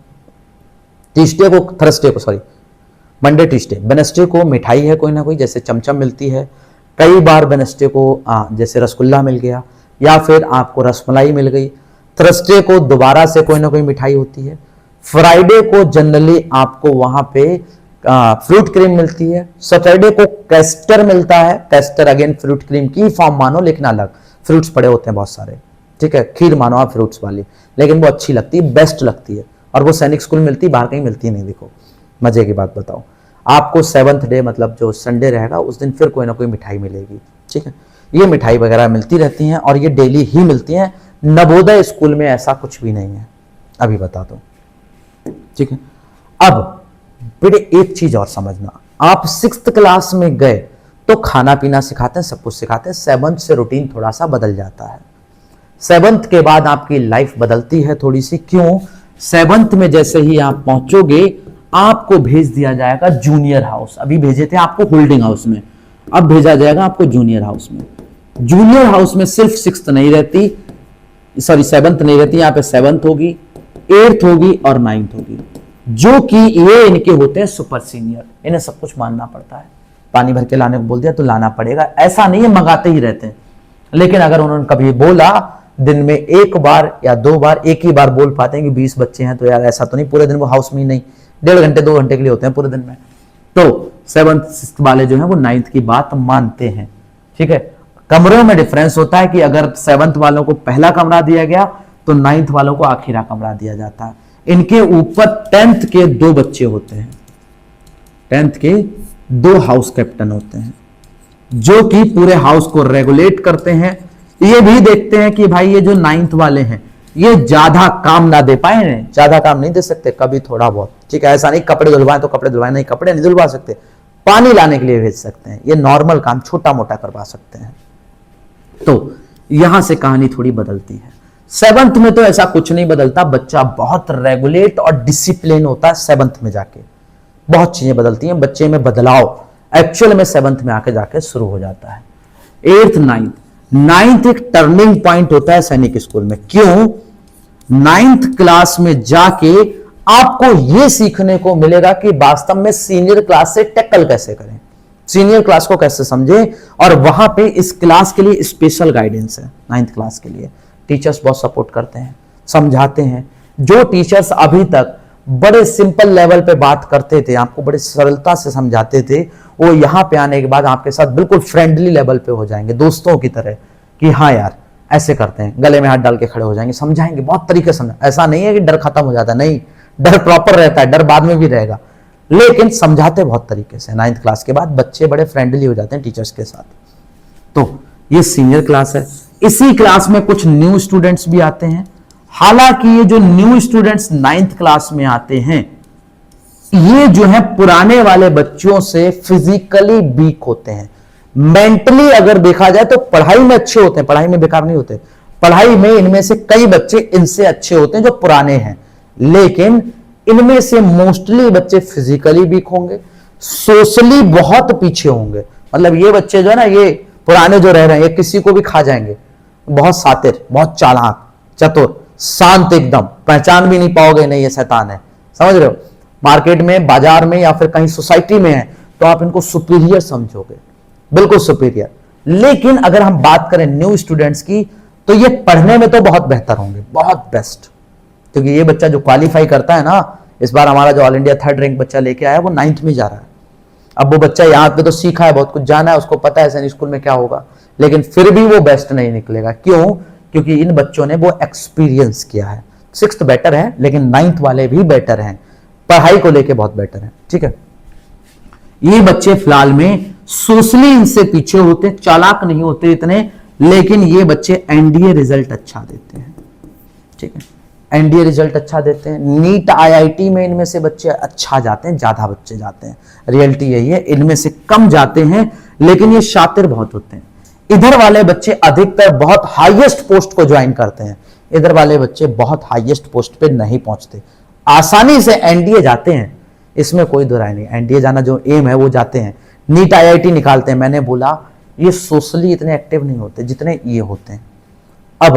Speaker 1: ट्यूसडे को, थर्सडे को, सॉरी, मंडे ट्यूसडे, वेडनेसडे को मिठाई है कोई ना कोई, जैसे चमचम मिलती है, कई बार वेडनेसडे को जैसे रसगुल्ला मिल गया या फिर आपको रसमलाई मिल गई। थर्सडे को दोबारा से कोई ना कोई मिठाई होती है। फ्राइडे को जनरली आपको वहां पे फ्रूट क्रीम मिलती है। सैटरडे को कैस्टर मिलता है, कैस्टर अगेन फ्रूट क्रीम की फॉर्म मानो लेकिन अलग, फ्रूट्स पड़े होते हैं बहुत सारे, ठीक है, खीर मानो आप फ्रूट्स वाली, लेकिन वो अच्छी लगती है, बेस्ट लगती है, और वो सैनिक स्कूल मिलती है, बाहर कहीं मिलती नहीं। देखो मजे की बात बताओ, आपको 7th डे मतलब जो संडे रहेगा उस दिन फिर कोई ना कोई मिठाई मिलेगी, ठीक है। ये मिठाई वगैरह मिलती रहती हैं और ये डेली ही मिलती हैं। नवोदय स्कूल में ऐसा कुछ भी नहीं है, अभी बता दो, ठीक है। अब बेटे एक चीज और समझना, आप 6th क्लास में गए तो खाना पीना सिखाते हैं, सब कुछ सिखाते हैं। 7th से रूटीन थोड़ा सा बदल जाता है। 7th के बाद आपकी लाइफ बदलती है थोड़ी सी। क्यों? 7th में जैसे ही आप पहुंचोगे आपको भेज दिया जाएगा जूनियर हाउस। अभी भेजे थे आपको होल्डिंग हाउस में, अब भेजा जाएगा आपको जूनियर हाउस में। जूनियर हाउस में सिर्फ 6th नहीं रहती, सॉरी 7th नहीं रहती, यहां पे 7th होगी, 8th होगी और 9th होगी, जो कि ये इनके होते हैं सुपर सीनियर। इन्हें सब कुछ मानना पड़ता है। पानी भर के लाने को बोल दिया तो लाना पड़ेगा, ऐसा नहीं है मंगाते ही रहते हैं। लेकिन अगर उन्होंने कभी बोला दिन में 1 बार या 2 बार, एक ही बार बोल पाते हैं कि 20 बच्चे हैं, तो यार ऐसा तो नहीं पूरे दिन वो हाउस में ही नहीं, 1.5 घंटे 2 घंटे के लिए होते हैं पूरे दिन में। तो 7th वाले जो है वो 9th की बात मानते हैं, ठीक है। कमरों में डिफरेंस होता है कि अगर 7th वालों को पहला कमरा दिया गया तो 9th वालों को आखिरा कमरा दिया जाता है। इनके ऊपर 10th के 2 बच्चे होते हैं, 10th के 2 हाउस कैप्टन होते हैं, जो कि पूरे हाउस को रेगुलेट करते हैं। ये भी देखते हैं कि भाई ये जो 9th वाले हैं ये ज्यादा काम ना दे पाए, ज्यादा काम नहीं दे सकते, कभी थोड़ा बहुत, ठीक है। ऐसा नहीं कपड़े धुलवाएं तो कपड़े धुलवाएं, नहीं कपड़े नहीं धुलवा सकते, पानी लाने के लिए भेज सकते हैं, ये नॉर्मल काम छोटा मोटा करवा सकते हैं। तो यहां से कहानी थोड़ी बदलती है। 7th में तो ऐसा कुछ नहीं बदलता, बच्चा बहुत रेगुलेट और डिसिप्लिन होता है। 7th में जाके बहुत चीजें बदलती हैं, बच्चे में बदलाव एक्चुअल में 7th में आके जाके शुरू हो जाता है। 8th 9th एक टर्निंग पॉइंट होता है सैनिक स्कूल में। क्यों? 9th क्लास में जाके आपको यह सीखने को मिलेगा कि वास्तव में सीनियर क्लास से टैकल कैसे करें, सीनियर क्लास को कैसे समझें, और वहां पे इस क्लास के लिए स्पेशल गाइडेंस है। 9th क्लास के लिए टीचर्स बहुत सपोर्ट करते हैं, समझाते हैं। जो टीचर्स अभी तक बड़े सिंपल लेवल पे बात करते थे, आपको बड़ी सरलता से समझाते थे, वो यहां पे आने के बाद आपके साथ बिल्कुल फ्रेंडली लेवल पे हो जाएंगे, दोस्तों की तरह, कि हाँ यार ऐसे करते हैं, गले में हाथ डाल के खड़े हो जाएंगे, समझाएंगे बहुत तरीके से। ऐसा नहीं है कि डर खत्म हो जाता, नहीं, डर प्रॉपर रहता है, डर बाद में भी रहेगा, लेकिन समझाते बहुत तरीके से। 9th क्लास के बाद बच्चे बड़े फ्रेंडली हो जाते हैं टीचर्स के साथ। तो ये सीनियर क्लास है। इसी क्लास में कुछ न्यू स्टूडेंट्स भी आते हैं। हालांकि ये जो न्यू स्टूडेंट्स 9th क्लास में आते हैं, ये जो है पुराने वाले बच्चों से फिजिकली वीक होते हैं। मेंटली अगर देखा जाए तो पढ़ाई में अच्छे होते हैं, पढ़ाई में बेकार नहीं होते, पढ़ाई में इनमें से कई बच्चे इनसे अच्छे होते हैं जो पुराने हैं, लेकिन इनमें से मोस्टली बच्चे फिजिकली वीक होंगे, सोशली बहुत पीछे होंगे। मतलब ये बच्चे जो है ना, ये पुराने जो रह रहे हैं, ये किसी को भी खा जाएंगे, बहुत सातिर, बहुत चालाक, चतुर, शांत एकदम, पहचान भी नहीं पाओगे नहीं ये शैतान है, समझ रहे हो। मार्केट में, बाजार में या फिर कहीं सोसाइटी में है तो आप इनको सुपीरियर समझोगे, बिल्कुल सुपीरियर। लेकिन अगर हम बात करें न्यू स्टूडेंट्स की, तो ये पढ़ने में तो बहुत बेहतर होंगे, बहुत बेस्ट। क्योंकि ये बच्चा जो क्वालिफाई करता है ना, इस बार हमारा जो ऑल इंडिया 3rd रैंक बच्चा लेके आया वो 9th में जा रहा है। अब वो बच्चा यहाँ पे तो सीखा है, बहुत कुछ जाना है, उसको पता है सैनिक स्कूल में क्या होगा, लेकिन फिर भी वो बेस्ट नहीं निकलेगा। क्यों? क्योंकि इन बच्चों ने वो एक्सपीरियंस किया है। 6th बेटर है, लेकिन 9th वाले भी बेटर हैं, पढ़ाई को लेके बहुत बेटर है, ठीक है। ये बच्चे फिलहाल में सोशली इनसे पीछे होते, चालाक नहीं होते इतने, लेकिन ये बच्चे एनडीए रिजल्ट अच्छा देते हैं, ठीक है, एनडीए रिजल्ट अच्छा देते हैं। नीट आईआईटी में इनमें से बच्चे अच्छा जाते हैं, ज्यादा बच्चे जाते हैं, रियलिटी यही है। इनमें से कम जाते हैं, लेकिन ये शातिर बहुत होते हैं। इधर वाले बच्चे अधिकतर बहुत हाईएस्ट पोस्ट को ज्वाइन करते हैं, इधर वाले बच्चे बहुत हाईएस्ट पोस्ट पे नहीं पहुंचते। आसानी से एनडीए जाते हैं, इसमें कोई दो राय नहीं, एनडीए जाना जो एम है वो जाते हैं, नीट आईआईटी निकालते हैं। मैंने बोला ये सोशली इतने एक्टिव नहीं होते जितने ये होते हैं। अब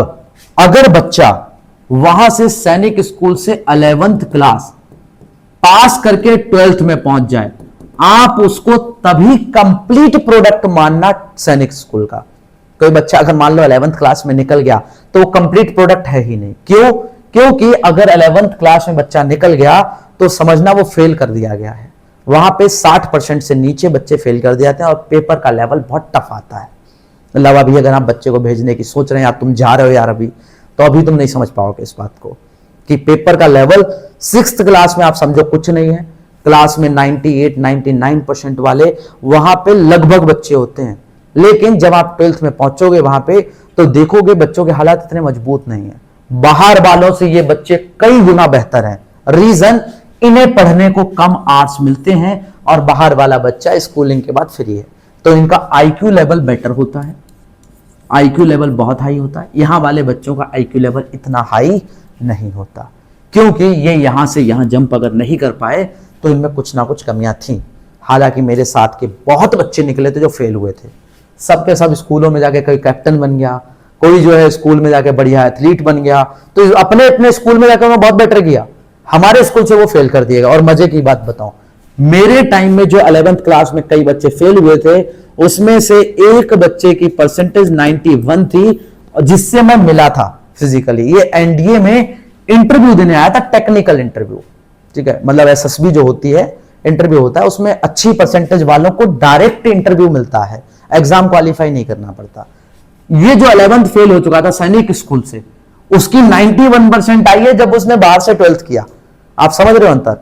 Speaker 1: अगर बच्चा वहां से सैनिक स्कूल से 11th क्लास पास करके 12th में पहुंच जाए आप उसको तभी कंप्लीट प्रोडक्ट मानना सैनिक स्कूल का। कोई बच्चा अगर मान लो 11th क्लास में निकल गया तो वो कंप्लीट प्रोडक्ट है ही नहीं। क्यों? क्योंकि अगर 11th क्लास में बच्चा निकल गया तो समझना वो फेल कर दिया गया है। वहां पे 60% से नीचे बच्चे फेल कर दिए जाते हैं और पेपर का लेवल बहुत टफ आता है। मतलब अभी अगर आप बच्चे को भेजने की सोच रहे हैं, आप तुम जा रहे हो यार अभी, तो अभी तुम नहीं समझ पाओगे इस बात को कि पेपर का लेवल 6th क्लास में आप समझो कुछ नहीं है। क्लास में 98-99% वाले वहां पे लगभग बच्चे होते हैं, लेकिन जब आप 12th में पहुंचोगे वहां पे तो देखोगे बच्चों के हालात इतने मजबूत नहीं है। बाहर वालों से ये बच्चे कई गुना बेहतर हैं। रीजन, इन्हें पढ़ने को कम आर्ट्स मिलते हैं और बाहर वाला बच्चा स्कूलिंग के बाद फ्री है, तो इनका आईक्यू लेवल बेटर होता है, आईक्यू लेवल बहुत हाई होता है। यहां वाले बच्चों का आईक्यू लेवल इतना हाई नहीं होता, क्योंकि ये यहां से यहां जंप अगर नहीं कर पाए तो इनमें कुछ ना कुछ कमियां थी। हालांकि मेरे साथ के बहुत बच्चे निकले थे जो फेल हुए थे, सबके सब स्कूलों में जाके कोई कैप्टन बन गया, कोई जो है स्कूल में जाके बढ़िया एथलीट बन गया, तो अपने अपने स्कूल में जाकर उन्होंने बहुत बेटर किया। हमारे स्कूल से वो फेल कर दिएगा। और मजे की बात बताऊं, मेरे टाइम में जो 11th क्लास में कई बच्चे फेल हुए थे, उसमें से एक बच्चे की परसेंटेज 91 थी, जिससे मैं मिला था फिजिकली। ये एनडीए में इंटरव्यू देने आया था, टेक्निकल इंटरव्यू, ठीक है, मतलब एसएसबी जो होती है इंटरव्यू होता है, उसमें अच्छी परसेंटेज वालों को डायरेक्ट इंटरव्यू मिलता है, एग्जाम क्वालिफाई नहीं करना पड़ता। ये जो 11th फेल हो चुका था सैनिक स्कूल से, उसकी 91% आई है जब उसने बाहर से 12th किया। आप समझ रहे हो अंतर?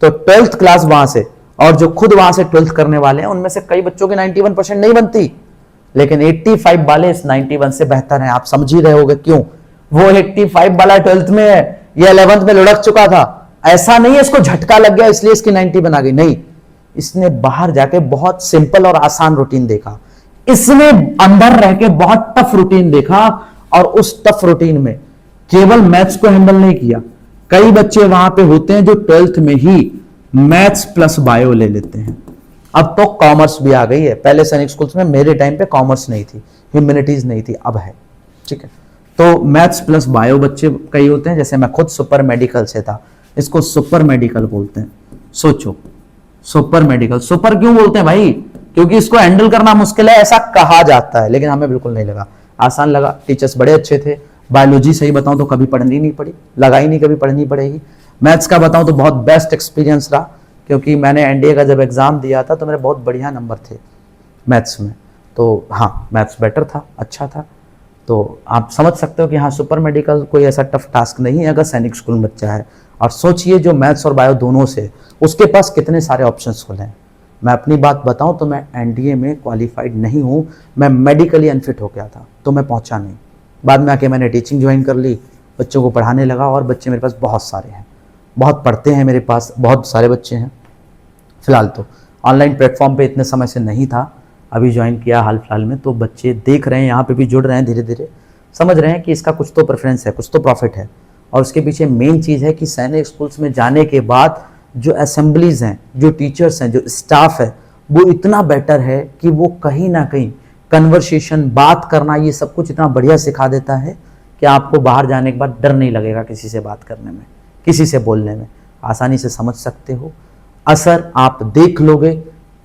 Speaker 1: तो 12th क्लास वहां से, और जो खुद वहां से 12th करने वाले हैं उनमें से कई बच्चों की 91% नहीं बनती, लेकिन 85 वाले इस 91 से बेहतर हैं। आप समझ ही रहे होगे क्यों। वो 85 वाला 12th में है, ये 11th में लुढ़क चुका था। ऐसा नहीं है इसको झटका लग गया इसलिए इसकी 90 बना गई, नहीं, इसने बाहर जाके बहुत सिंपल और आसान रूटीन देखा, इसने अंदर रह के बहुत टफ रूटीन देखा, और उस टफ रूटीन में केवल मैथ्स को हैंडल नहीं किया। कई बच्चे वहां पे होते हैं जो 12th में ही मैथ्स प्लस बायो ले लेते हैं। अब तो कॉमर्स भी आ गई है, पहले सैनिक स्कूल्स में मेरे टाइम पे कॉमर्स नहीं थी, ह्यूमैनिटीज नहीं थी, अब है, ठीक है। तो मैथ्स प्लस बायो बच्चे कई होते हैं, जैसे मैं खुद सुपर मेडिकल से था, इसको सुपर मेडिकल बोलते हैं। सोचो, सुपर मेडिकल, सुपर क्यों बोलते हैं भाई? क्योंकि इसको हैंडल करना मुश्किल है ऐसा कहा जाता है, लेकिन हमें बिल्कुल नहीं लगा, आसान लगा। टीचर्स बड़े अच्छे थे। बायोलॉजी सही बताऊं तो कभी पढ़नी नहीं पड़ी, लगा ही नहीं कभी पढ़नी पड़ेगी। मैथ्स का बताऊं तो बहुत बेस्ट एक्सपीरियंस रहा, क्योंकि मैंने एनडीए का जब एग्जाम दिया था तो मेरे बहुत बढ़िया नंबर थे मैथ्स में, तो हाँ मैथ्स बेटर था, अच्छा था। तो आप समझ सकते हो कि हाँ सुपर मेडिकल कोई ऐसा टफ टास्क नहीं है अगर सैनिक स्कूल में बच्चा है। और सोचिए जो मैथ्स और बायो दोनों से, उसके पास कितने सारे ऑप्शंस खुले हैं। मैं अपनी बात बताऊं तो मैं एनडीए में क्वालिफाइड नहीं हूं, मैं मेडिकली अनफिट हो गया था तो मैं पहुंचा नहीं। बाद में आके मैंने टीचिंग ज्वाइन कर ली, बच्चों को पढ़ाने लगा, और बच्चे मेरे पास बहुत सारे हैं, बहुत पढ़ते हैं, मेरे पास बहुत सारे बच्चे हैं। फिलहाल तो ऑनलाइन प्लेटफॉर्म पे इतने समय से नहीं था, अभी ज्वाइन किया हाल फिलहाल में, तो बच्चे देख रहे हैं, यहाँ पे भी जुड़ रहे हैं, धीरे धीरे समझ रहे हैं कि इसका कुछ तो प्रेफरेंस है, कुछ तो प्रॉफिट है। और उसके पीछे मेन चीज़ है कि सैनिक स्कूल्स में जाने के बाद जो असेंबलीज हैं, जो टीचर्स हैं, जो स्टाफ है, वो इतना बेटर है कि वो कहीं ना कहीं कन्वर्सेशन, बात करना, ये सब कुछ इतना बढ़िया सिखा देता है कि आपको बाहर जाने के बाद डर नहीं लगेगा किसी से बात करने में, किसी से बोलने में, आसानी से समझ सकते हो। असर आप देख लोगे,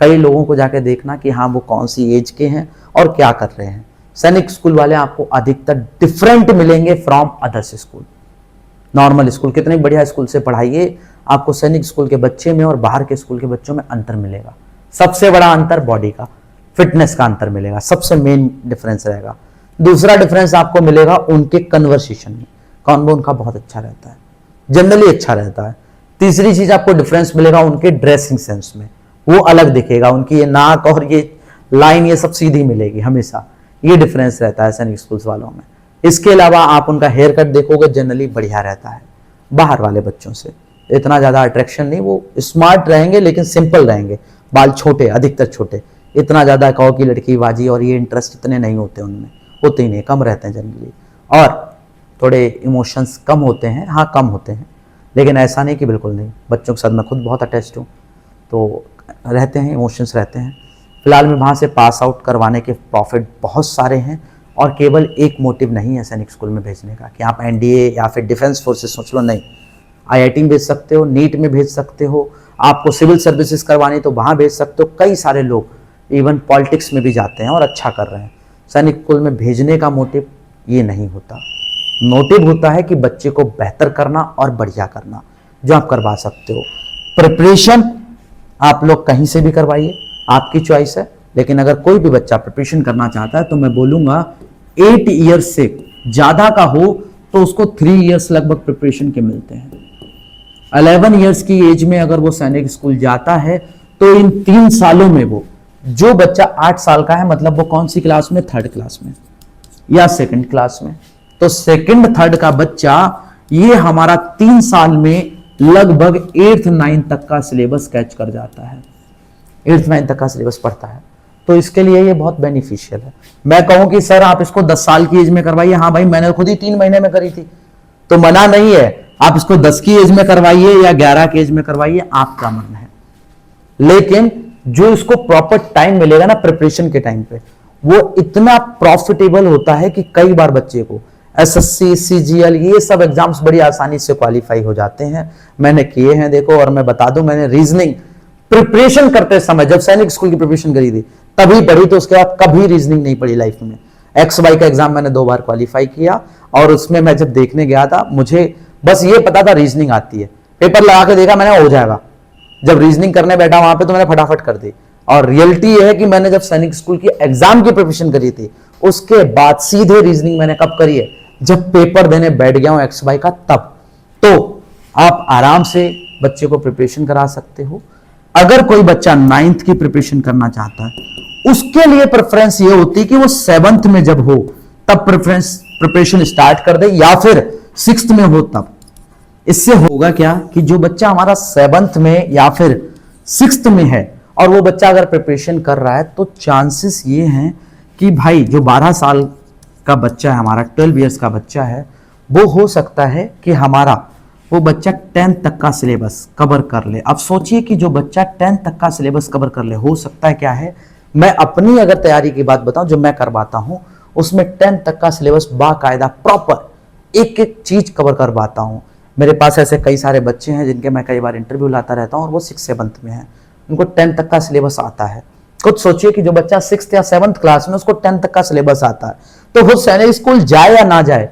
Speaker 1: कई लोगों को जाके देखना कि हाँ वो कौन सी एज के हैं और क्या कर रहे हैं। सैनिक स्कूल वाले आपको अधिकतर डिफरेंट मिलेंगे from others school. Normal school, कितने बढ़िया स्कूल से पढ़ाइए, आपको सैनिक स्कूल के बच्चे में और बाहर के स्कूल के बच्चों में अंतर मिलेगा। सबसे बड़ा अंतर बॉडी का, फिटनेस का अंतर मिलेगा, सबसे मेन डिफरेंस रहेगा। दूसरा डिफरेंस आपको मिलेगा उनके कन्वर्सेशन में, कॉन्वो उनका बहुत अच्छा रहता है, जनरली अच्छा रहता है। तीसरी चीज आपको डिफरेंस मिलेगा उनके ड्रेसिंग सेंस में, वो अलग दिखेगा, उनकी ये नाक और ये लाइन ये सब सीधी मिलेगी हमेशा, ये डिफरेंस रहता है सैनिक स्कूल्स वालों में। इसके अलावा आप उनका हेयर कट देखोगे, जनरली बढ़िया रहता है बाहर वाले बच्चों से, इतना ज्यादा अट्रैक्शन नहीं, वो स्मार्ट रहेंगे लेकिन सिंपल रहेंगे, बाल छोटे, अधिकतर छोटे, इतना ज्यादा कहो कि लड़की बाजी और ये इंटरेस्ट इतने नहीं होते उनमें, होते ही नहीं, कम रहते हैं जनरली। और थोड़े इमोशंस कम होते हैं, हाँ कम होते हैं, लेकिन ऐसा नहीं कि बिल्कुल नहीं। बच्चों के साथ मैं खुद बहुत अटैच्ड हूँ, तो रहते हैं, इमोशंस रहते हैं। फिलहाल में वहाँ से पास आउट करवाने के प्रॉफिट बहुत सारे हैं, और केवल एक मोटिव नहीं है सैनिक स्कूल में भेजने का कि आप एनडीए या फिर डिफेंस फोर्सेस सोच लो, नहीं। IIT में भेज सकते हो, नीट में भेज सकते हो, आपको सिविल सर्विसेज करवानी तो वहां भेज सकते हो। कई सारे लोग इवन पॉलिटिक्स में भी जाते हैं और अच्छा कर रहे हैं। सैनिक स्कूल में भेजने का मोटिव ये नहीं होता। मोटिव होता है कि बच्चे को बेहतर करना और बढ़िया करना, जो आप करवा सकते हो। प्रिपरेशन आप लोग कहीं से भी करवाइए, आपकी चॉइस है, लेकिन अगर कोई भी बच्चा प्रिपरेशन करना चाहता है तो मैं बोलूंगा 8 ईयर्स से ज्यादा का हो तो उसको 3 ईयर्स लगभग प्रिपरेशन के मिलते हैं। 11 ईयर्स की एज में अगर वो सैनिक स्कूल जाता है तो इन 3 सालों में वो, जो बच्चा 8 साल का है, मतलब वो कौन सी क्लास में, 3rd क्लास में या 2nd क्लास में, तो 2nd 3rd का बच्चा ये हमारा 3 साल में लगभग 8th 9th तक का सिलेबस कैच कर जाता है, 8th 9th तक का सिलेबस पढ़ता है। तो इसके लिए ये बहुत बेनिफिशियल है। मैं कहूं कि सर आप इसको 10 साल की एज में करवाइए, हाँ भाई मैंने खुद ही 3 महीने में करी थी, तो मना नहीं है। आप इसको 10 की एज में करवाइए या 11 की एज में करवाइए, आपका मन है। लेकिन जो इसको प्रॉपर टाइम मिलेगा ना प्रिपरेशन के टाइम पे, वो इतना प्रॉफिटेबल होता है कि कई बार बच्चे को SSC CGL ये सब एग्जाम्स बड़ी आसानी से क्वालिफाई हो जाते हैं। मैंने किए हैं, देखो। और मैं बता दूं, मैंने रीजनिंग प्रिपरेशन करते समय, जब सैनिक स्कूल की प्रिपरेशन करी थी तभी पढ़ी, तो उसके बाद कभी रीजनिंग नहीं पढ़ी लाइफ में। XY का एग्जाम मैंने 2 बार क्वालिफाई किया, और उसमें मैं जब देखने गया था, मुझे बस ये पता था रीजनिंग आती है। पेपर लगा के देखा मैंने, हो जाएगा। जब रीजनिंग करने बैठा वहां पे तो मैंने फटाफट कर दी। और रियलिटी ये है कि मैंने जब सैनिक स्कूल की एग्जाम की प्रिपरेशन करी थी, उसके बाद सीधे रीजनिंग मैंने कब करी है, जब पेपर देने बैठ गया हूं XY का, तब। तो आप आराम से बच्चे को प्रिपरेशन करा सकते हो। अगर कोई बच्चा 9th की प्रिपरेशन करना चाहता है, उसके लिए प्रेफरेंस ये होती है कि वो 7th में जब हो तब प्रिपरेशन स्टार्ट कर दे, या फिर 6th में हो तब। इससे होगा क्या कि जो बच्चा हमारा 7th में या फिर 6th में है और वो बच्चा अगर प्रिपरेशन कर रहा है, तो चांसेस ये हैं कि भाई जो 12 साल का बच्चा है, हमारा 12 ईयर्स का बच्चा है, वो हो सकता है कि हमारा वो बच्चा 10th तक का सिलेबस कवर कर ले। अब सोचिए कि जो बच्चा 10th तक का सिलेबस कवर कर ले, हो सकता है क्या है, मैं अपनी अगर तैयारी की बात बताऊं जो मैं करवाता हूं, उसमें 10th तक का सिलेबस बाकायदा प्रॉपर एक एक चीज कवर करवाता हूं। मेरे पास ऐसे कई सारे बच्चे हैं जिनके मैं कई बार इंटरव्यू लाता रहता हूं, और वो 6th 7th में हैं, उनको 10th तक का सिलेबस आता है। खुद सोचिए कि जो बच्चा 6th या 7th क्लास में, उसको 10th तक का सिलेबस आता है, तो वो सैनिक स्कूल जाए या ना जाए,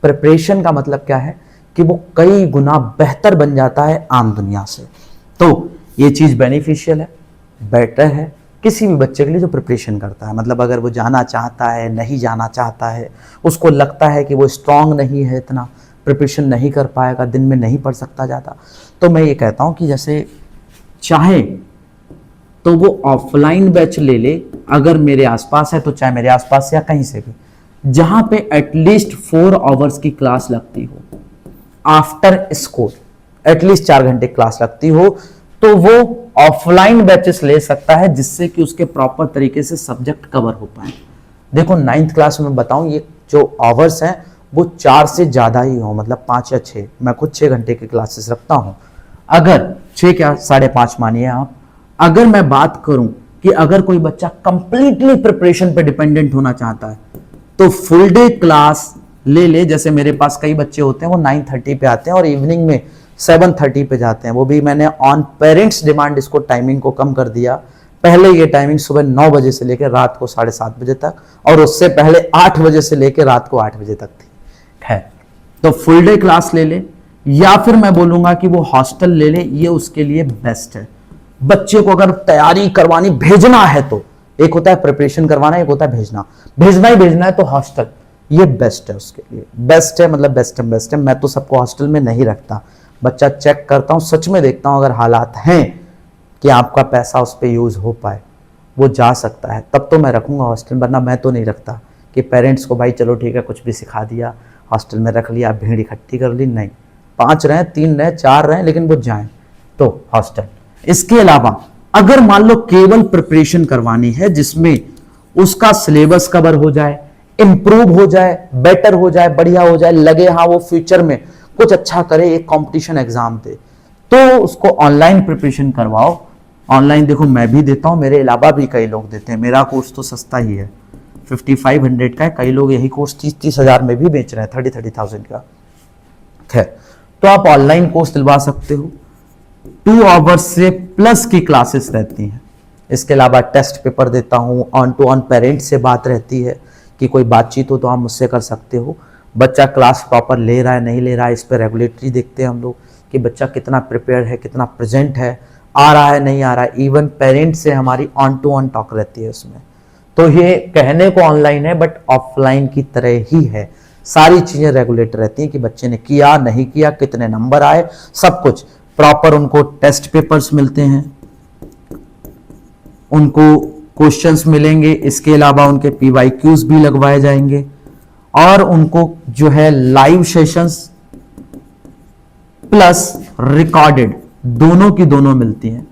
Speaker 1: प्रिपरेशन का मतलब क्या है कि वो कई गुना बेहतर बन जाता है आम दुनिया से। तो ये चीज बेनिफिशियल है, बेटर है किसी भी बच्चे के लिए जो प्रिपरेशन करता है। मतलब अगर वो जाना चाहता है, नहीं जाना चाहता है, उसको लगता है कि वो स्ट्रांग नहीं है, इतना प्रिपरेशन नहीं कर पाएगा, दिन में नहीं पढ़ सकता ज़्यादा, तो मैं ये कहता हूँ कि जैसे चाहे तो वो ऑफलाइन बैच ले ले, अगर मेरे आसपास है तो, चाहे मेरे आसपास या कहीं से भी, जहां पे एटलीस्ट 4 आवर्स की क्लास लगती हो, आफ्टर स्कूल एटलीस्ट 4 घंटे क्लास लगती हो, तो वो ऑफलाइन बैचेस ले सकता है, जिससे कि उसके प्रॉपर तरीके से सब्जेक्ट कवर हो पाए। देखो 9th क्लास में बताऊं, ये जो आवर्स हैं वो 4 से ज्यादा ही हो, मतलब 5 या 6। मैं खुद 6 घंटे की क्लासेस रखता हूं, अगर 6 क्या 5.5 मानिए आप। अगर मैं बात करूं कि अगर कोई बच्चा कंप्लीटली प्रिपरेशन पे डिपेंडेंट होना चाहता है, तो फुल डे क्लास ले ले। जैसे मेरे पास कई बच्चे होते हैं वो 9:30 पे आते हैं और इवनिंग में 7:30 पे जाते हैं। वो भी मैंने ऑन पेरेंट्स डिमांड इसको टाइमिंग को कम कर दिया। पहले ये टाइमिंग सुबह 9 बजे से लेकर रात को 7:30 बजे तक, और उससे पहले 8 बजे से लेकर रात को 8 बजे तक थी। है तो फुल डे क्लास ले ले, या फिर मैं बोलूंगा कि वो हॉस्टल ले ले, ये उसके लिए बेस्ट है। बच्चे को अगर तैयारी करवानी, भेजना है, तो एक होता है प्रिपरेशन करवाना, एक होता है भेजना। भेजना ही भेजना है तो हॉस्टल ये बेस्ट है उसके लिए। बेस्ट है मतलब बेस्ट है। मैं तो सबको हॉस्टल में नहीं रखता, बच्चा चेक करता हूं, सच में देखता हूं, अगर हालात हैं कि आपका पैसा उस पर यूज हो पाए, वो जा सकता है, तब तो मैं रखूंगा हॉस्टल, वरना मैं तो नहीं रखता कि पेरेंट्स को भाई चलो ठीक है कुछ भी सिखा दिया, हॉस्टल में रख लिया, भीड़ इकट्ठी कर ली। नहीं, 5 रहें, 3 रहें, 4 रहें, लेकिन वो जाएं तो हॉस्टल। इसके अलावा अगर मान लो केवल प्रिपरेशन करवानी है, जिसमें उसका सिलेबस कवर हो जाए, इंप्रूव हो जाए, बेटर हो जाए, बढ़िया हो जाए, लगे हाँ वो फ्यूचर में कुछ अच्छा करे, एक कंपटीशन एग्जाम दे, तो उसको ऑनलाइन प्रिपरेशन करवाओ। ऑनलाइन देखो मैं भी देता हूं, मेरे अलावा भी कई लोग देते हैं। मेरा कोर्स तो सस्ता ही है, 5500 का है। कई लोग यही कोर्स 30,000 में भी बेच रहे हैं, 30,000 का। खैर, तो आप ऑनलाइन कोर्स दिलवा सकते हो। 2 आवर्स से प्लस की क्लासेस रहती हैं। इसके अलावा टेस्ट पेपर देता हूँ, ऑन टू ऑन पेरेंट्स से बात रहती है कि कोई बातचीत हो तो आप मुझसे कर सकते हो। बच्चा क्लास प्रॉपर ले रहा है नहीं ले रहा है, इस पर रेगुलेटरी देखते हैं हम लोग कि बच्चा कितना प्रिपेयर है, कितना प्रेजेंट है, आ रहा है नहीं आ रहा है। इवन पेरेंट्स से हमारी ऑन टू ऑन टॉक रहती है उसमें। तो ये कहने को ऑनलाइन है बट ऑफलाइन की तरह ही है। सारी चीजें रेगुलेट रहती हैं कि बच्चे ने किया नहीं किया, कितने नंबर आए, सब कुछ प्रॉपर। उनको टेस्ट पेपर्स मिलते हैं, उनको क्वेश्चंस मिलेंगे, इसके अलावा उनके PYQs भी लगवाए जाएंगे और उनको जो है लाइव सेशंस प्लस रिकॉर्डेड दोनों की दोनों मिलती हैं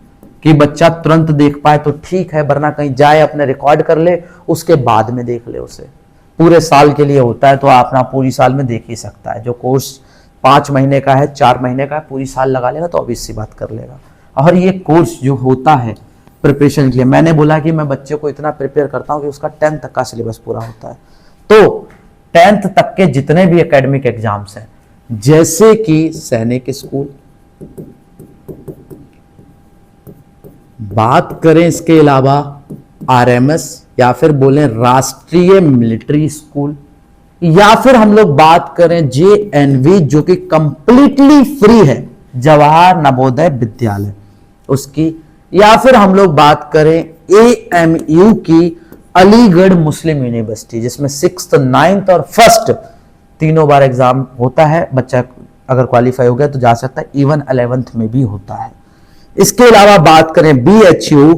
Speaker 1: कि बच्चा तुरंत देख पाए तो ठीक है, वरना कहीं जाए अपने रिकॉर्ड कर ले, उसके बाद में देख ले। उसे पूरे साल के लिए होता है तो अपना पूरी साल में देख ही सकता है। जो कोर्स 5 महीने का है, 4 महीने का है, पूरी साल लगा लेगा तो ऑब्वियस सी बात कर लेगा। और ये कोर्स जो होता है प्रिपरेशन के लिए, मैंने बोला कि मैं बच्चे को इतना प्रिपेयर करता हूं कि उसका 10th तक का सिलेबस पूरा होता है। तो 10th तक के जितने भी एकेडमिक एग्जाम्स हैं, जैसे कि सैनिक स्कूल, बात करें इसके अलावा RMS, या फिर बोलें राष्ट्रीय मिलिट्री स्कूल, या फिर हम लोग बात करें JNV जो कि कंप्लीटली फ्री है, जवाहर नवोदय विद्यालय उसकी, या फिर हम लोग बात करें AMU की अलीगढ़ मुस्लिम यूनिवर्सिटी जिसमें 6th, 9th और 1st तीनों बार एग्जाम होता है। बच्चा अगर क्वालिफाई हो गया तो जा सकता है, इवन 11th में भी होता है। इसके अलावा बात करें BHU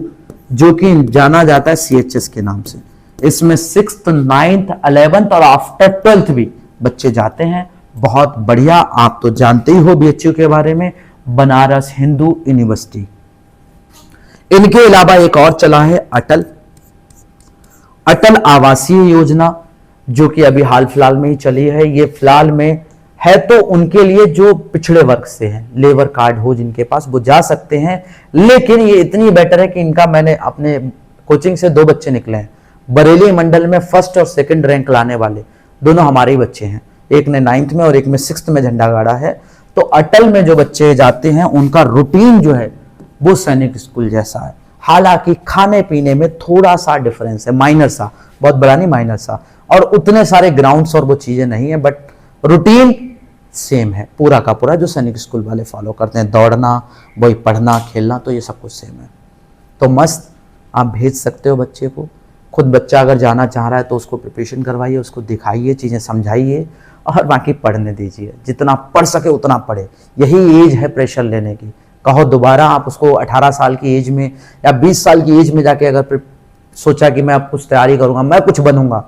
Speaker 1: जो कि जाना जाता है CHS के नाम से, इसमें 6th, 9th, 11th और आफ्टर 12th भी बच्चे जाते हैं। बहुत बढ़िया, आप तो जानते ही हो BHU के बारे में, बनारस हिंदू यूनिवर्सिटी। इनके अलावा एक और चला है अटल आवासीय योजना जो कि अभी हाल फिलहाल में ही चली है। ये फिलहाल में है तो उनके लिए जो पिछड़े वर्ग से हैं, लेबर कार्ड हो जिनके पास, वो जा सकते हैं। लेकिन ये इतनी बेटर है कि इनका मैंने अपने कोचिंग से 2 बच्चे निकले हैं, बरेली मंडल में 1st और 2nd रैंक लाने वाले, दोनों हमारे ही बच्चे हैं। एक ने 9th में और एक में 6th में झंडा गाड़ा है। तो अटल में जो बच्चे जाते हैं उनका रूटीन जो है वो सैनिक स्कूल जैसा है, हालांकि खाने पीने में थोड़ा सा डिफरेंस है, माइनर सा, बहुत बड़ा नहीं, माइनर सा, और उतने सारे ग्राउंड्स और वो चीजें नहीं है, बट रूटीन सेम है पूरा का पूरा जो सैनिक स्कूल वाले फॉलो करते हैं। दौड़ना, वही पढ़ना, खेलना, तो ये सब कुछ सेम है। तो मस्त आप भेज सकते हो बच्चे को। खुद बच्चा अगर जाना चाह रहा है तो उसको प्रिपरेशन करवाइए, उसको दिखाइए, चीज़ें समझाइए और बाकी पढ़ने दीजिए। जितना पढ़ सके उतना पढ़े, यही एज है प्रेशर लेने की। कहो दोबारा आप उसको 18 साल की एज में या 20 साल की एज में जाके अगर सोचा कि मैं अब कुछ तैयारी करूंगा, मैं कुछ बनूंगा,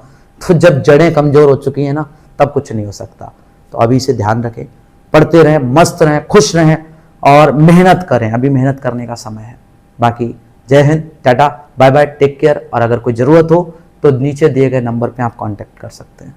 Speaker 1: तो जब जड़ें कमजोर हो चुकी हैं ना, तब कुछ नहीं हो सकता। तो अभी से ध्यान रखें, पढ़ते रहें, मस्त रहें, खुश रहें और मेहनत करें। अभी मेहनत करने का समय है। बाकी जय Hind, tata, bye bye, take care. और अगर कोई ज़रूरत हो तो नीचे दिए गए नंबर पे आप कांटेक्ट कर सकते हैं।